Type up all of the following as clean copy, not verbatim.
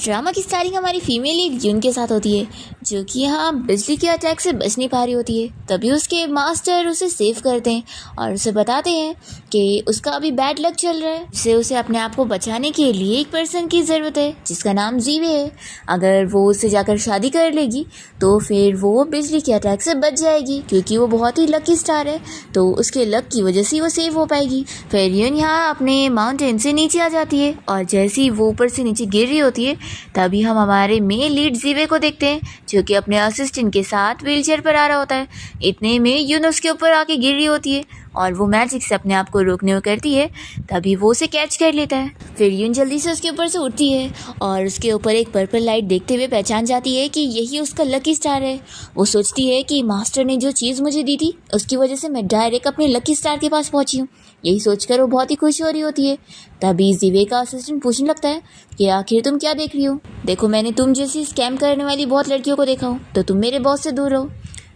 Drama की starting हमारी female lead यून के साथ होती है, जो कि यहाँ बिजली के अटैक से बच नहीं पा रही होती है। तभी उसके मास्टर उसे सेव करते हैं और उसे बताते हैं कि उसका अभी बैड लक चल रहा है, जिससे उसे अपने आप को बचाने के लिए एक पर्सन की ज़रूरत है जिसका नाम जीवे है। अगर वो उससे जाकर शादी कर लेगी तो फिर वो बिजली के अटैक से बच जाएगी, क्योंकि वो बहुत ही लकी स्टार है, तो उसके लक की वजह से वो सेव हो पाएगी। फिर यून यहाँ अपने माउंटेन से नीचे आ जाती है और जैसे ही वो ऊपर से नीचे गिर रही होती है तभी हम हमारे मेन लीड जीवे को देखते हैं, जो कि अपने असिस्टेंट के साथ व्हीलचेयर पर आ रहा होता है। इतने में यून उसके ऊपर आके गिर रही होती है और वो मैजिक से अपने आप को रोकने को करती है, तभी वो उसे कैच कर लेता है। फिर यून जल्दी से उसके ऊपर से उठती है और उसके ऊपर एक पर्पल लाइट देखते हुए पहचान जाती है कि यही उसका लकी स्टार है। वो सोचती है कि मास्टर ने जो चीज़ मुझे दी थी उसकी वजह से मैं डायरेक्ट अपने लकी स्टार के पास पहुंची हूँ। यही सोचकर वो बहुत ही खुश हो रही होती है। तभी जीवे का असिस्टेंट पूछने लगता है कि आखिर तुम क्या देख रही हो? देखो, मैंने तुम जैसी स्कैम करने वाली बहुत लड़कियों को देखा हो, तो तुम मेरे बॉस से दूर रहो।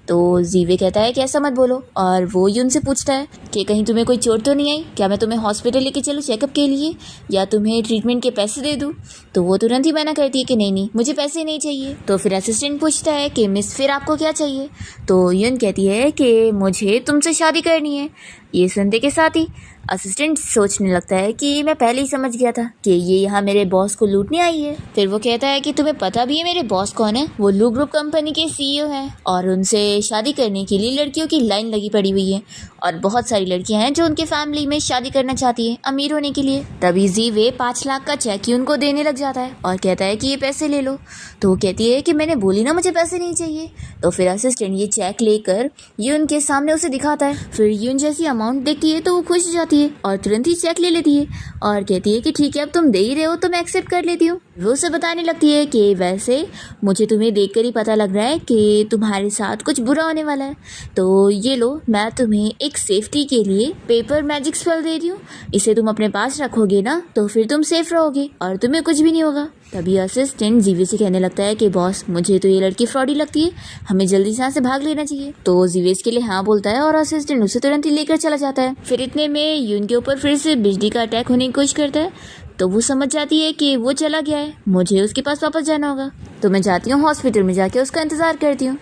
तो जीवे कहता है कि ऐसा मत बोलो, और वो यून से पूछता है कि कहीं तुम्हें कोई चोट तो नहीं आई? क्या मैं तुम्हें हॉस्पिटल लेके चलूँ चेकअप के लिए, या तुम्हें ट्रीटमेंट के पैसे दे दूँ? तो वो तुरंत ही मना करती है कि नहीं नहीं, मुझे पैसे नहीं चाहिए। तो फिर असिस्टेंट पूछता है कि मिस फिर आपको क्या चाहिए? तो यून कहती है कि मुझे तुमसे शादी करनी है। ये सुनते के साथ ही असिस्टेंट सोचने लगता है कि मैं पहले ही समझ गया था कि ये यहाँ मेरे बॉस को लूटने आई है। फिर वो कहता है कि तुम्हें पता भी है मेरे बॉस कौन है? वो लू ग्रुप कंपनी के सीईओ हैं और उनसे शादी करने के लिए लड़कियों की लाइन लगी पड़ी हुई है, और बहुत सारी लड़कियां हैं जो उनके फैमिली में शादी करना चाहती हैं अमीर होने के लिए। तभी जीवे 5 लाख का चेक उनको देने लग जाता है और कहता है कि ये पैसे ले लो। तो वो कहती है कि मैंने बोली ना मुझे पैसे नहीं चाहिए। तो फिर असिस्टेंट ये चेक लेकर यून के सामने उसे दिखाता है। फिर यून जैसी अमाउंट देखती है तो वो खुश हो जाती है और तुरंत ही चेक ले लेती है और कहती है कि ठीक है, अब तुम दे ही रहे हो तो मैं एक्सेप्ट कर लेती हूँ। वो उसे बताने लगती है कि वैसे मुझे तुम्हें देखकर ही पता लग रहा है कि तुम्हारे साथ कुछ बुरा होने वाला है, तो ये लो, मैं तुम्हें एक सेफ्टी के लिए पेपर मैजिक स्पेल दे रही हूँ। इसे तुम अपने पास रखोगे ना तो फिर तुम सेफ रहोगे और तुम्हें कुछ भी नहीं होगा। तभी असिस्टेंट जीवे से कहने लगता है कि बॉस, मुझे तो ये लड़की फ्रॉडी लगती है, हमें जल्दी से यहाँ से भाग लेना चाहिए। तो जीवे इसके लिए हाँ बोलता है और असिस्टेंट उसे तुरंत ही लेकर चला जाता है। फिर इतने में यून के ऊपर फिर से बिजली का अटैक होने की कोशिश करता है, तो वो समझ जाती है कि वो चला गया है, मुझे उसके पास वापस जाना होगा। तो मैं जाती हूँ हॉस्पिटल में, जाके उसका इंतज़ार करती हूँ।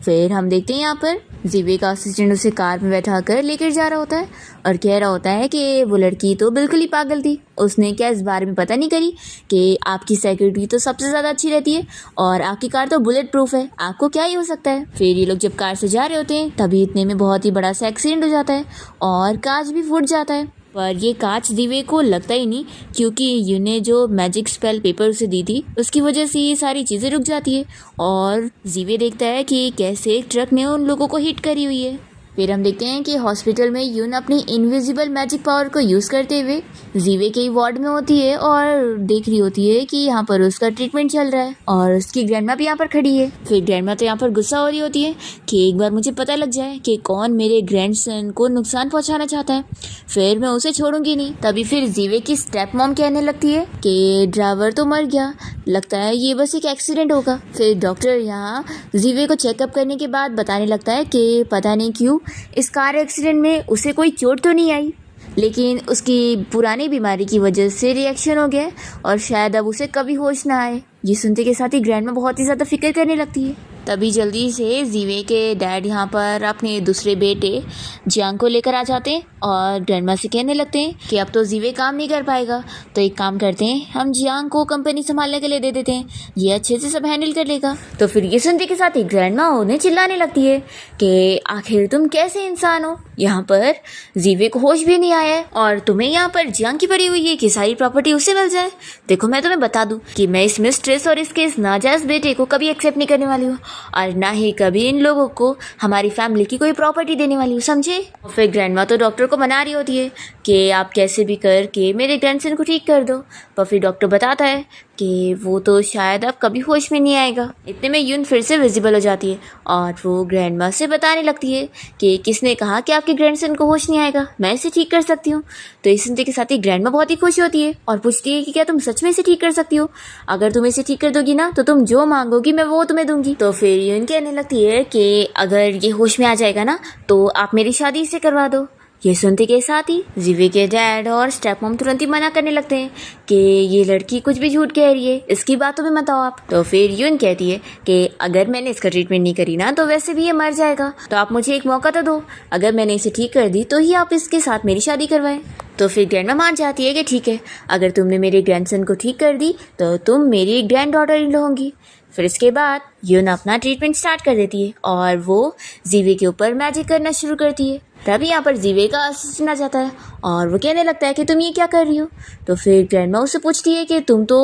फिर हम देखते हैं यहाँ पर जीवे का असिस्टेंट उसे कार में बैठा कर लेकर जा रहा होता है और कह रहा होता है कि वो लड़की तो बिल्कुल ही पागल थी, उसने क्या इस बारे में पता नहीं करी कि आपकी सिक्योरिटी तो सबसे ज़्यादा अच्छी रहती है और आपकी कार तो बुलेट प्रूफ है, आपको क्या ही हो सकता है। फिर ये लोग जब कार से जा रहे होते हैं तभी इतने में बहुत ही बड़ा सा एक्सीडेंट हो जाता है और कांच भी फूट जाता है। पर ये कांच जीवे को लगता ही नहीं, क्योंकि यून ने जो मैजिक स्पेल पेपर उसे दी थी उसकी वजह से ये सारी चीज़ें रुक जाती है और जीवे देखता है कि कैसे एक ट्रक ने उन लोगों को हिट करी हुई है। फिर हम देखते हैं कि हॉस्पिटल में यून अपनी इनविजिबल मैजिक पावर को यूज़ करते हुए जीवे के वार्ड में होती है और देख रही होती है कि यहाँ पर उसका ट्रीटमेंट चल रहा है और उसकी ग्रैंडमा भी यहाँ पर खड़ी है। फिर ग्रैंडमा तो यहाँ पर गुस्सा हो रही होती है कि एक बार मुझे पता लग जाए कि कौन मेरे ग्रैंडसन को नुकसान पहुँचाना चाहता है, फिर मैं उसे छोड़ूंगी नहीं। तभी फिर जीवे की स्टेप मॉम कहने लगती है कि ड्राइवर तो मर गया, लगता है ये बस एक एक्सीडेंट होगा। फिर डॉक्टर यहाँ जीवे को चेकअप करने के बाद बताने लगता है कि पता नहीं क्यों इस कार एक्सीडेंट में उसे कोई चोट तो नहीं आई, लेकिन उसकी पुरानी बीमारी की वजह से रिएक्शन हो गया और शायद अब उसे कभी होश ना आए। ये सुनते के साथ ही ग्रैंडमा बहुत ही ज़्यादा फिक्र करने लगती है। तभी जल्दी से जीवे के डैड यहाँ पर अपने दूसरे बेटे जियांग को लेकर आ जाते हैं और ग्रैंडमा से कहने लगते हैं कि अब तो जीवे काम नहीं कर पाएगा, तो एक काम करते हैं, हम जियांग को कंपनी संभालने के लिए दे देते हैं, ये अच्छे से सब हैंडल कर लेगा। तो फिर ये सुनते के साथ ही ग्रैंडमा उन्हें चिल्लाने लगती है कि आखिर तुम कैसे इंसान हो, यहाँ पर जीवे को होश भी नहीं आया है और तुम्हें यहाँ पर जियांग की पड़ी हुई है कि सारी प्रॉपर्टी उसे मिल जाए। देखो, मैं तुम्हें बता दूं कि मैं इस मिस्ट्रेस और इसके इस नाजायज बेटे को कभी एक्सेप्ट नहीं करने वाली हूँ और ना ही कभी इन लोगों को हमारी फैमिली की कोई प्रॉपर्टी देने वाली हूँ, समझे। फिर ग्रैंडमा तो डॉक्टर को मना रही होती है कि आप कैसे भी करके मेरे ग्रैंडसन को ठीक कर दो, पर फिर डॉक्टर बताता है कि वो तो शायद अब कभी होश में नहीं आएगा। इतने में यून फिर से विजिबल हो जाती है और वो ग्रैंडमा से बताने लगती है कि किसने कहा कि आपके ग्रैंडसन को होश नहीं आएगा, मैं इसे ठीक कर सकती हूँ। तो इस सुनते के साथ ही ग्रैंडमा बहुत ही खुश होती है और पूछती है कि क्या तुम सच में इसे ठीक कर सकती हो? अगर तुम इसे ठीक कर दोगी ना तो तुम जो मांगोगी मैं वो तुम्हें दूंगी। तो फिर यून कहने लगती है कि अगर ये होश में आ जाएगा ना तो आप मेरी शादी से करवा दो। ये सुनते के साथ ही जीवी के डैड और स्टेप मॉम तुरंत ही मना करने लगते हैं कि ये लड़की कुछ भी झूठ कह रही है, इसकी बातों में मत आओ आप। तो फिर यून कहती है कि अगर मैंने इसका ट्रीटमेंट नहीं करी ना तो वैसे भी ये मर जाएगा, तो आप मुझे एक मौका तो दो, अगर मैंने इसे ठीक कर दी तो ही आप इसके साथ मेरी शादी करवाएं। तो फिर ग्रैंडमा मान जाती है कि ठीक है, अगर तुमने मेरे ग्रैंडसन को ठीक कर दी तो तुम मेरी ग्रैंड डॉटर इन लो होंगी। फिर इसके बाद यून अपना ट्रीटमेंट स्टार्ट कर देती है और वो जीवे के ऊपर मैजिक करना शुरू करती है। तभी यहाँ पर जीवे का असिस्टेंट आ जाता है और वो कहने लगता है कि तुम ये क्या कर रही हो। तो फिर ग्रैंडमा उससे पूछती है कि तुम तो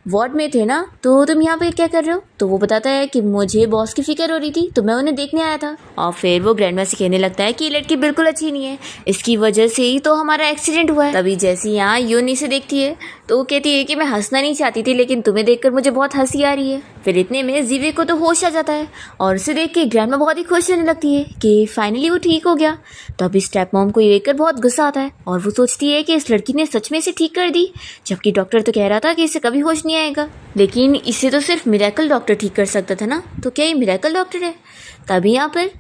वार्ड में थे ना, तो तुम यहाँ पे क्या कर रहे हो। तो वो बताता है कि मुझे बॉस की फिक्र हो रही थी तो मैं उन्हें देखने आया था। और फिर वो ग्रैंडमा से कहने लगता है कि ये लड़की बिल्कुल अच्छी नहीं है, इसकी वजह से ही तो हमारा एक्सीडेंट हुआ है। तभी जैसे यहाँ यून इसे देखती है तो वो कहती है कि मैं हंसना नहीं चाहती थी, लेकिन तुम्हें देखकर मुझे बहुत हंसी आ रही है। फिर इतने में जीवे को तो होश आ जाता है और उसे देख के ग्रैंडमा बहुत ही खुश होने लगती है कि फाइनली वो ठीक हो गया। तो अभी स्टेप मॉम को ये देखकर बहुत गुस्सा आता है और वो सोचती है कि इस लड़की ने सच में इसे ठीक कर दी, जबकि डॉक्टर तो कह रहा था कि इसे कभी होश नहीं आएगा, लेकिन इसे तो सिर्फ मिरेकल डॉक्टर ठीक कर सकता था ना, तो क्या ये मिरेकल डॉक्टर है। तभी यहाँ पर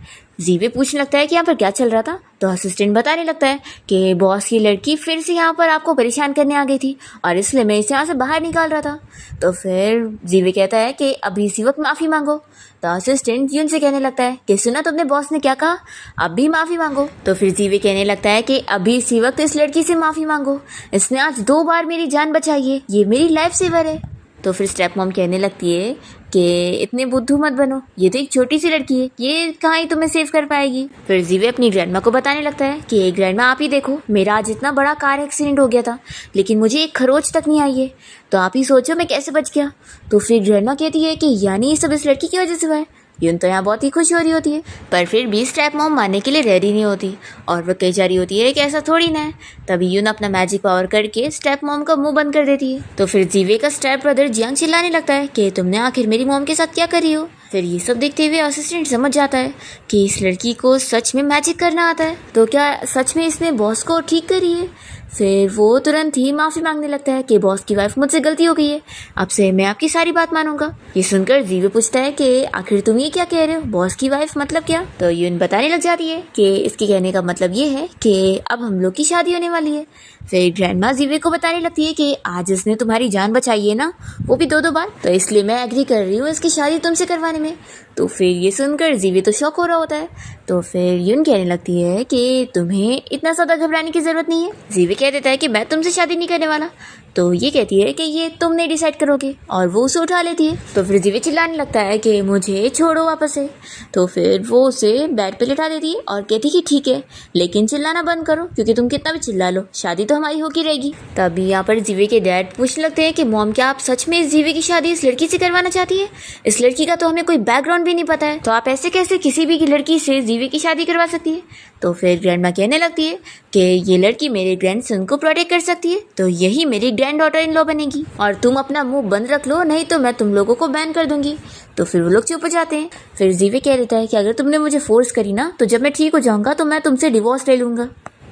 जीवे पूछने लगता है कि यहाँ पर क्या चल रहा था। तो असिस्टेंट बताने लगता है कि बॉस की लड़की फिर से यहाँ पर आपको परेशान करने आ गई थी और इसलिए मैं इसे यहाँ से बाहर निकाल रहा था। तो फिर जीवे कहता है कि अभी इसी वक्त माफ़ी मांगो। तो असिस्टेंट यून से कहने लगता है कि सुना तुमने बॉस ने क्या कहा, अब भी माफ़ी मांगो। तो फिर जीवे कहने लगता है कि अभी इसी वक्त इस लड़की से माफ़ी मांगो, इसने आज 2 बार मेरी जान बचाई है, ये मेरी लाइफ सेवर है। तो फिर स्टेप मॉम कहने लगती है कि इतने बुद्धू मत बनो, ये तो एक छोटी सी लड़की है, ये कहाँ ही तुम्हें सेव कर पाएगी। फिर जीवे अपनी ग्रैंडमा को बताने लगता है कि ग्रैंडमा आप ही देखो, मेरा आज इतना बड़ा कार एक्सीडेंट हो गया था लेकिन मुझे एक खरोच तक नहीं आई है, तो आप ही सोचो मैं कैसे बच गया। तो फिर ग्रैंडमा कहती है कि यानी ये सब इस लड़की की वजह से हुआ है। यून तो यहाँ बहुत ही खुश हो रही होती है, पर फिर भी स्टेप मॉम मानने के लिए रेडी नहीं होती और वह कह जा रही होती है कि ऐसा थोड़ी ना है। तभी यून अपना मैजिक पावर करके स्टेप मॉम का मुंह बंद कर देती है। तो फिर जीवे का स्टेप ब्रदर जियांग चिल्लाने लगता है कि तुमने आखिर मेरी मॉम के साथ क्या करी हो। फिर ये सब देखते हुए असिस्टेंट समझ जाता है कि इस लड़की को सच में मैजिक करना आता है, तो क्या सच में इसने बॉस को ठीक करी है। फिर वो तुरंत ही माफ़ी मांगने लगता है कि बॉस की वाइफ मुझसे गलती हो गई है, अब से मैं आपकी सारी बात मानूंगा। ये सुनकर जीवे पूछता है कि आखिर तुम ये क्या कह रहे हो, बॉस की वाइफ मतलब क्या। तो यून बताने लग जाती है कि इसके कहने का मतलब ये है कि अब हम लोग की शादी होने वाली है। फिर ग्रैंडमा जीवे को बताने लगती है कि आज इसने तुम्हारी जान बचाई है ना, वो भी 2-2 बार, तो इसलिए मैं एग्री कर रही हूँ इसकी शादी तुमसे करवाने में। तो फिर ये सुनकर जीवे तो शॉक हो रहा होता है। तो फिर यून कहने लगती है कि तुम्हें इतना ज़्यादा घबराने की ज़रूरत नहीं है। जीवे कह देता है कि मैं तुमसे शादी नहीं करने वाला। तो ये कहती है कि ये तुम नहीं डिसाइड करोगे और वो उसे उठा लेती है। तो फिर जीवे चिल्लाने लगता है कि मुझे छोड़ो वापस से। तो फिर वो उसे बेड पे लिटा देती है और कहती है कि ठीक है, लेकिन चिल्लाना बंद करो, क्योंकि तुम कितना भी चिल्ला लो शादी तो हमारी होगी रहेगी। तभी यहाँ पर जीवे के डैड पूछने लगते हैं कि मॉम क्या आप सच में इस जीवे की शादी इस लड़की से करवाना चाहती है। इस लड़की का तो हमें कोई बैकग्राउंड भी नहीं पता है, तो आप ऐसे कैसे किसी भी लड़की से जीवे की शादी करवा सकती है। तो फिर ग्रैंडमा कहने लगती है कि ये लड़की मेरे ग्रैंडसन को प्रोटेक्ट कर सकती है, तो यही मेरी ग्रैंड डॉटर इन लॉ बनेगी और तुम अपना मुंह बंद रख लो, नहीं तो मैं तुम लोगों को बैन कर दूंगी। तो फिर वो लोग चुप हो जाते हैं। फिर जीवे कह देता है कि अगर तुमने मुझे फोर्स करी ना तो जब मैं ठीक हो जाऊंगा तो मैं तुमसे डिवोर्स ले लूंगा।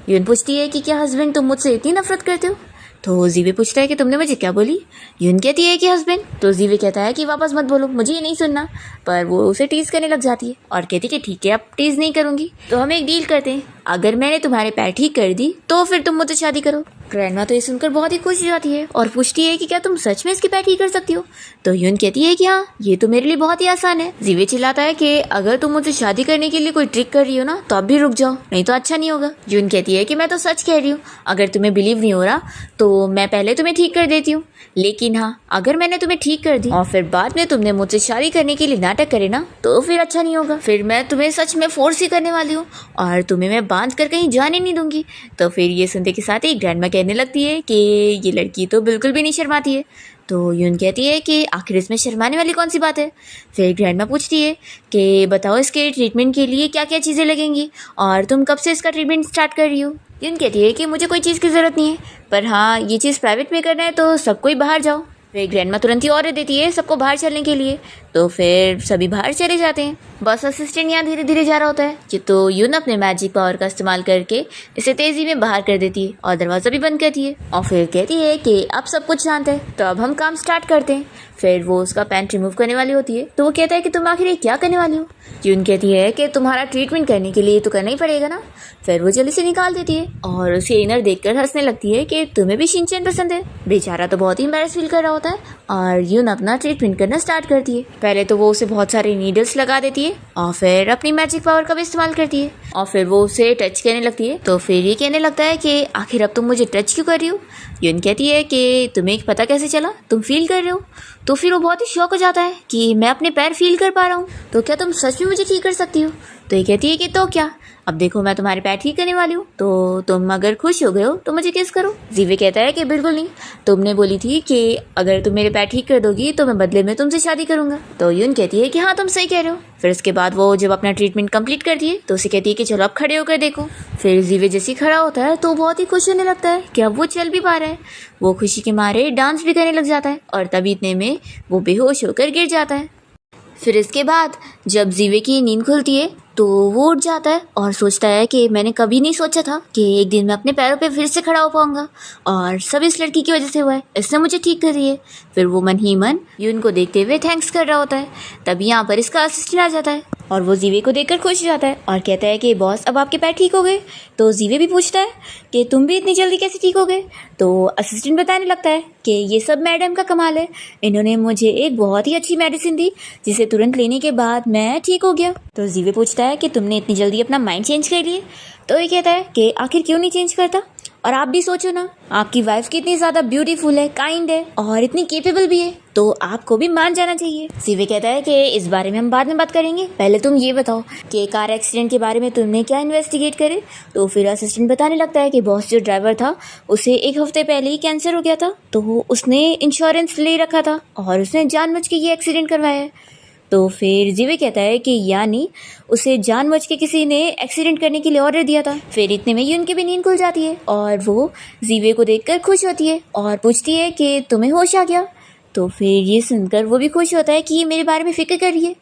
यून पूछती है कि क्या हस्बैंड तुम मुझसे इतनी नफरत करते हो। तो जीवे पूछता है कि तुमने मुझे क्या बोली। यून कहती है कि हस्बैंड। तो जीवे कहता है कि वापस मत बोलो, मुझे ये नहीं सुनना। पर वो उसे टीज करने लग जाती है और कहती है कि ठीक है अब टीज नहीं करूंगी, तो हम एक डील करते हैं, अगर मैंने तुम्हारे पैर ठीक कर दी तो फिर तुम मुझसे शादी करो। ग्रैंडमा तो ये सुनकर बहुत ही खुश हो जाती है और पूछती है कि क्या तुम सच में इसके पैर ठीक कर सकती हो। तो यून कहती है कि हाँ, ये तो मेरे लिए बहुत ही आसान है। जीवे चिल्लाता है कि अगर तुम मुझसे शादी करने के लिए कोई ट्रिक कर रही हो ना तो अब भी रुक जाओ, नहीं तो अच्छा नहीं होगा। यून कहती है कि मैं तो सच कह रही हूँ, अगर तुम्हें बिलीव नहीं हो रहा तो मैं पहले तुम्हें ठीक कर देती हूँ, लेकिन हाँ अगर मैंने तुम्हें ठीक कर दी और फिर बाद में तुमने मुझसे शादी करने के लिए नाटक करे ना तो फिर अच्छा नहीं होगा, फिर मैं तुम्हें सच में फोर्स ही करने वाली हूँ और तुम्हें मैं बांध कर कहीं जाने नहीं दूंगी। तो फिर ये सुनते के साथ ही ग्रैंडमा कहने लगती है कि ये लड़की तो बिल्कुल भी नहीं शर्माती है। तो यून कहती है कि आखिर इसमें शर्माने वाली कौन सी बात है। फिर ग्रैंडमा पूछती है कि बताओ इसके ट्रीटमेंट के लिए क्या क्या चीज़ें लगेंगी और तुम कब से इसका ट्रीटमेंट स्टार्ट कर रही हो। यून कहती है कि मुझे कोई चीज़ की ज़रूरत नहीं है, पर हाँ ये चीज़ प्राइवेट में करना है तो सबको ही बाहर जाओ। फिर ग्रैंडमा तुरंत ही ऑर्डर देती है सबको बाहर चलने के लिए। तो फिर सभी बाहर चले जाते हैं। बस असिस्टेंट यहाँ धीरे धीरे जा रहा होता है तो यून अपने मैजिक पावर का इस्तेमाल करके इसे तेजी में बाहर कर देती है और दरवाज़ा भी बंद करती है और फिर कहती है कि अब सब कुछ शांत है, तो अब हम काम स्टार्ट करते हैं। फिर वो उसका पैंट रिमूव करने वाली होती है तो वो कहता है कि तुम आखिर ये क्या करने वाली हो। यून कहती है कि तुम्हारा ट्रीटमेंट करने के लिए तो करना ही पड़ेगा ना। फिर वो जल्दी से निकाल देती है और उसे इनर देखकर हंसने लगती है कि तुम्हें भी शिनचैन पसंद है। बेचारा तो बहुत ही एम्बैरेस फील कर रहा होता है और यून अपना ट्रीटमेंट करना स्टार्ट करती है। पहले तो वो उसे बहुत सारे नीडल्स लगा देती है और फिर अपनी मैजिक पावर का भी इस्तेमाल करती है और फिर वो उसे टच करने लगती है। तो फिर ये कहने लगता है कि आखिर अब तुम मुझे टच क्यों कर रही हो। यून कहती है कि तुम्हें पता कैसे चला, तुम फील कर रहे हो। तो फिर वो बहुत ही शॉक हो जाता है कि मैं अपने पैर फील कर पा रहा हूँ, तो क्या तुम सच में मुझे ठीक कर सकती हो। तो ये कहती है कि तो क्या, अब देखो मैं तुम्हारे पैर ठीक करने वाली हूँ, तो तुम अगर खुश हो गए हो तो मुझे किस करो। जीवे कहता है कि बिल्कुल नहीं, तुमने बोली थी कि अगर तुम मेरे पैर ठीक कर दोगी तो मैं बदले में तुमसे शादी करूंगा। तो यून कहती है कि हाँ तुम सही कह रहे हो। फिर उसके बाद वो जब अपना ट्रीटमेंट कंप्लीट करती है तो उसे कहती है कि चलो अब खड़े होकर देखो। फिर जीवे जैसे ही खड़ा होता है तो बहुत ही खुश होने लगता है कि अब वो चल भी पा रहा है। वो खुशी के मारे डांस भी करने लग जाता है और तभी इतने में वो बेहोश होकर गिर जाता है। फिर इसके बाद जब जीवे की नींद खुलती है तो वो उठ जाता है और सोचता है कि मैंने कभी नहीं सोचा था कि एक दिन मैं अपने पैरों पे फिर से खड़ा हो पाऊंगा और सब इस लड़की की वजह से हुआ है, इसने मुझे ठीक कर रही है। फिर वो मन ही मन यून को देखते हुए थैंक्स कर रहा होता है। तभी यहाँ पर इसका असिस्टेंट आ जाता है और वो जीवे को देखकर खुश हो जाता है और कहता है कि बॉस अब आपके पैर ठीक हो गए। तो जीवे भी पूछता है कि तुम भी इतनी जल्दी कैसे ठीक हो गए। तो असिस्टेंट बताने लगता है कि ये सब मैडम का कमाल है, इन्होंने मुझे एक बहुत ही अच्छी मेडिसिन दी जिसे तुरंत लेने के बाद मैं ठीक हो गया। तो जीवे पूछता है कि तुमने इतनी जल्दी अपना माइंड चेंज कर लिए। तो ये कहता है कि आखिर क्यों नहीं चेंज करता, और आप भी सोचो ना, आपकी वाइफ कितनी ज़्यादा ब्यूटीफुल है, काइंड है और इतनी केपेबल भी है, तो आपको भी मान जाना चाहिए। सीवे कहता है कि इस बारे में हम बाद में बात करेंगे, पहले तुम ये बताओ कि कार एक्सीडेंट के बारे में तुमने क्या इन्वेस्टिगेट करे। तो फिर असिस्टेंट बताने लगता है कि बॉस जो ड्राइवर था उसे 1 हफ्ते पहले ही कैंसर हो गया था, तो उसने इंश्योरेंस ले रखा था और उसने जानबूझ के ये एक्सीडेंट करवाया है। तो फिर जीवे कहता है कि यानी उसे जानबूझ के किसी ने एक्सीडेंट करने के लिए ऑर्डर दिया था। फिर इतने में यून की भी नींद खुल जाती है और वो जीवे को देखकर खुश होती है और पूछती है कि तुम्हें होश आ गया। तो फिर ये सुनकर वो भी खुश होता है कि ये मेरे बारे में फिक्र कर रही है।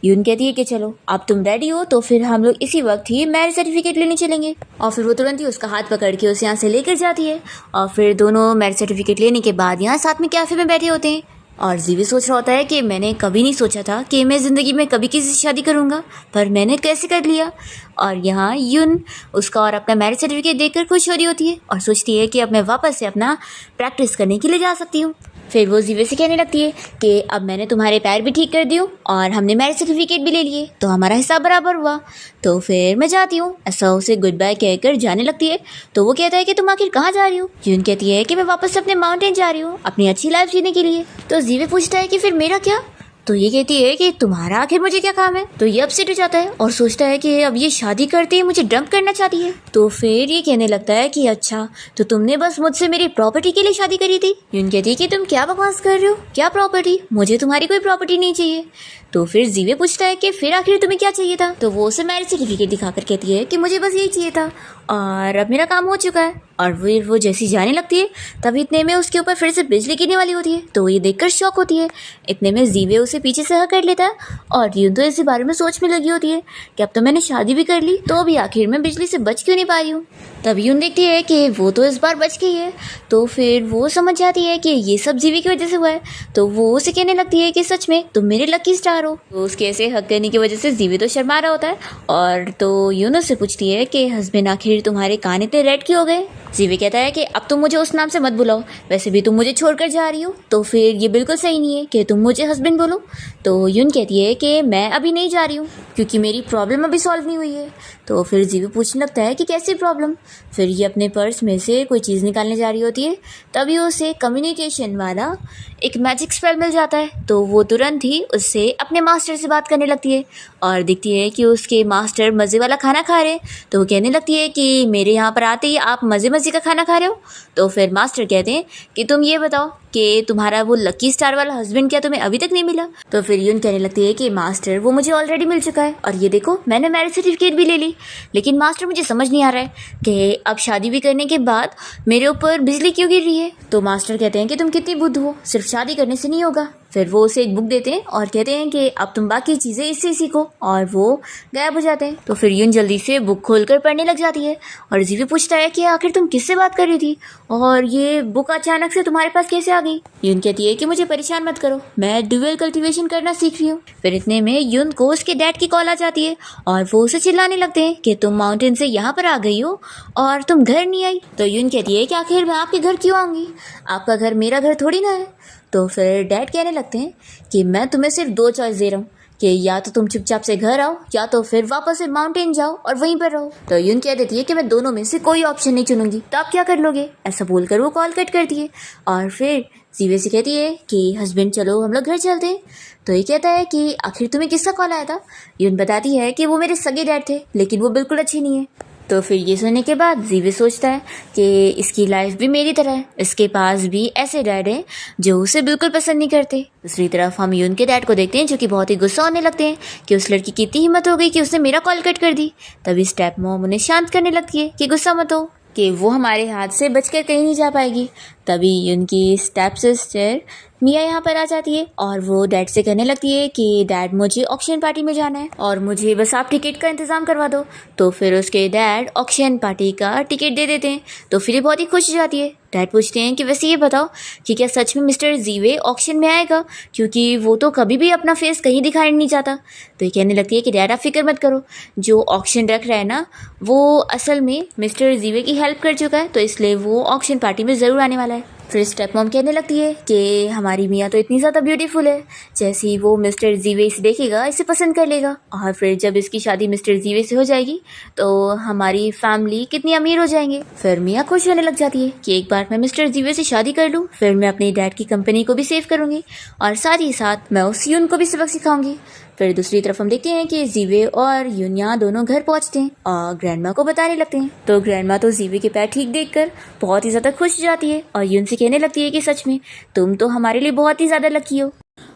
यून कहती है कि चलो अब तुम रेडी हो तो फिर हम लोग इसी वक्त ही मैरिज सर्टिफिकेट लेने चलेंगे। और फिर वो तुरंत ही उसका हाथ पकड़ के उसे यहाँ से लेकर जाती है और फिर दोनों मैरिज सर्टिफिकेट लेने के बाद यहाँ साथ में कैफे में बैठे होते हैं। और जीवी सोच रहा होता है कि मैंने कभी नहीं सोचा था कि मैं ज़िंदगी में कभी किसी से शादी करूँगा, पर मैंने कैसे कर लिया। और यहाँ यून उसका और अपना मैरिज सर्टिफिकेट देखकर खुश हो रही होती है और सोचती है कि अब मैं वापस से अपना प्रैक्टिस करने के लिए जा सकती हूँ। फिर वो जीवे से कहने लगती है कि अब मैंने तुम्हारे पैर भी ठीक कर दियो और हमने मैरिज सर्टिफिकेट भी ले लिए, तो हमारा हिसाब बराबर हुआ, तो फिर मैं जाती हूँ। ऐसा उसे गुड बाय कहकर जाने लगती है। तो वो कहता है कि तुम आखिर कहाँ जा रही हो। यून कहती है कि मैं वापस से अपने माउंटेन जा रही हूँ अपनी अच्छी लाइफ जीने के लिए। तो जीवे पूछता है कि फिर मेरा क्या। तो ये कहती है कि तुम्हारा आखिर मुझे क्या काम है। तो ये अपसेट हो जाता है और सोचता है कि अब ये शादी करते ही मुझे डंप करना चाहती है। तो फिर ये कहने लगता है कि अच्छा तो तुमने बस मुझसे मेरी प्रॉपर्टी के लिए शादी करी थी। यून कहती है कि तुम क्या बकवास कर रहे हो, क्या प्रॉपर्टी, मुझे तुम्हारी कोई प्रॉपर्टी नहीं चाहिए। तो फिर जीवे पूछता है कि फिर आखिर तुम्हें क्या चाहिए था। तो वो उसे मैरिज सर्टिफिकेट दिखाकर कहती है कि मुझे बस यही चाहिए था और अब मेरा काम हो चुका है। और फिर वो जैसी जाने लगती है तभी इतने में उसके ऊपर फिर से बिजली गिरने वाली होती है। तो ये देखकर शॉक होती है। इतने में जीवे उसे पीछे से हक कर लेता है और यूं तो इसी बारे में सोच में लगी होती है कि अब तो मैंने शादी भी कर ली, तो अभी आखिर में बिजली से बच क्यों नहीं पा रही हूँ। तब यूं देखती है कि वो तो इस बार बच गई है। तो फिर वो समझ जाती है कि ये सब जीवे की वजह से हुआ है। तो वो उसे कहने लगती है कि सच में तुम मेरे लकी स्टार हो। तो उसके ऐसे हक करने की वजह से जीवे तो शर्मा रहा होता है और तो यून उससे पूछती है कि हस्बैंड आखिर तुम्हारे कान इतने रेड क्यों हो गए। जीवे कहता है कि अब तुम मुझे उस नाम से मत बुलाओ, वैसे भी तुम मुझे छोड़कर जा रही हो, तो फिर ये बिल्कुल सही नहीं है कि तुम मुझे हस्बैंड बोलो। तो यून कहती है कि मैं अभी नहीं जा रही हूँ क्योंकि मेरी प्रॉब्लम अभी सॉल्व नहीं हुई है। तो फिर जीवे पूछने लगता है कि कैसी प्रॉब्लम। फिर ये अपने पर्स में से कोई चीज़ निकालने जा रही होती है। तभी उसे कम्युनिकेशन वाला एक मैजिक स्पेल मिल जाता है। तो वो तुरंत ही उससे अपने मास्टर से बात करने लगती है और दिखती है कि उसके मास्टर मज़े वाला खाना खा रहे हैं। तो वो कहने लगती है कि मेरे यहाँ पर आते ही आप मज़े का खाना खा रहे हो। तो फिर मास्टर कहते हैं कि तुम ये बताओ कि तुम्हारा वो लकी स्टार वाला हस्बैंड क्या तुम्हें अभी तक नहीं मिला। तो फिर यून कहने लगती है कि मास्टर वो मुझे ऑलरेडी मिल चुका है और ये देखो मैंने मैरिज सर्टिफिकेट भी ले ली, लेकिन मास्टर मुझे समझ नहीं आ रहा है कि अब शादी भी करने के बाद मेरे ऊपर बिजली क्यों गिर रही है। तो मास्टर कहते हैं कि तुम कितनी बुद्ध हो, सिर्फ शादी करने से नहीं होगा, फिर वो उसे एक बुक देते हैं और कहते हैं कि अब तुम बाकी चीज़ें इससे सीखो, और वो गायब हो जाते हैं। तो फिर यून जल्दी से बुक खोलकर पढ़ने लग जाती है और जीवी पूछता है कि आखिर तुम किससे बात कर रही थी और ये बुक अचानक से तुम्हारे पास कैसे आ गई। यून कहती है कि मुझे परेशान मत करो, मैं ड्यूअल कल्टीवेशन करना सीख रही हूँ। फिर इतने में यून को उसके डैड की कॉल आ जाती है और वो उसे चिल्लाने लगते हैं कि तुम माउंटेन से यहाँ पर आ गई हो और तुम घर नहीं आई। तो यून कहती है कि आखिर मैं आपके घर क्यों आऊँगी, आपका घर मेरा घर थोड़ी ना है। तो फिर डैड कहने लगते हैं कि मैं तुम्हें सिर्फ 2 चॉइस दे रहा हूँ कि या तो तुम चुपचाप से घर आओ या तो फिर वापस से माउंटेन जाओ और वहीं पर रहो। तो यून कह देती है कि मैं दोनों में से कोई ऑप्शन नहीं चुनूंगी, तो आप क्या कर लोगे। ऐसा बोलकर वो कॉल कट करती है और फिर जीवे से कहती है कि हस्बैंड चलो हम लोग घर चलते हैं। तो ये कहता है कि आखिर तुम्हें किसका कॉल आया था। यून बताती है कि वो मेरे सगे डैड थे, लेकिन वो बिल्कुल अच्छे नहीं है। तो फिर ये सुनने के बाद जीवे सोचता है कि इसकी लाइफ भी मेरी तरह है, इसके पास भी ऐसे डैड हैं जो उसे बिल्कुल पसंद नहीं करते। दूसरी तरफ हम यून के डैड को देखते हैं जो कि बहुत ही गुस्सा होने लगते हैं कि उस लड़की की इतनी हिम्मत हो गई कि उसने मेरा कॉल कट कर दी। तभी स्टेप मॉम उन्हें शांत करने लगती है कि गुस्सा मत हो, कि वो हमारे हाथ से बचकर कहीं नहीं जा पाएगी। तभी उनकी स्टेप सिस्टर मिया यहाँ पर आ जाती है और वो डैड से कहने लगती है कि डैड मुझे ऑक्शन पार्टी में जाना है और मुझे बस आप टिकट का इंतज़ाम करवा दो। तो फिर उसके डैड ऑक्शन पार्टी का टिकट दे देते हैं। तो फिर ये बहुत ही खुश हो जाती है। डैड पूछते हैं कि वैसे ये बताओ कि क्या सच में मिस्टर जीवे ऑक्शन में आएगा, क्योंकि वो तो कभी भी अपना फेस कहीं दिखाई नहीं चाहता। तो ये कहने लगती है कि डैड आप फिक्र मत करो, जो ऑक्शन रख रहा है ना वो असल में मिस्टर जीवे की हेल्प कर चुका है, तो इसलिए वो ऑक्शन पार्टी में ज़रूर आने वाला है। फिर स्टेप मॉम कहने लगती है कि हमारी मियाँ तो इतनी ज़्यादा ब्यूटीफुल है, जैसे ही वो मिस्टर जीवे इसे देखेगा इसे पसंद कर लेगा, और फिर जब इसकी शादी मिस्टर जीवे से हो जाएगी तो हमारी फैमिली कितनी अमीर हो जाएंगे। फिर मियाँ खुश होने लग जाती है कि एक बार मैं मिस्टर जीवे से शादी कर लूँ, फिर मैं अपने डैड की कंपनी को भी सेव करूँगी और साथ ही साथ मैं उस यून को भी सबक सिखाऊंगी। फिर दूसरी तरफ हम देखते हैं कि जीवे और यूनिया दोनों घर पहुंचते हैं और ग्रैंडमा को बताने लगते हैं। तो ग्रैंडमा तो जीवे के पैर ठीक देखकर बहुत ही ज़्यादा खुश हो जाती है और यून से कहने लगती है कि सच में तुम तो हमारे लिए बहुत ही ज़्यादा लकी हो।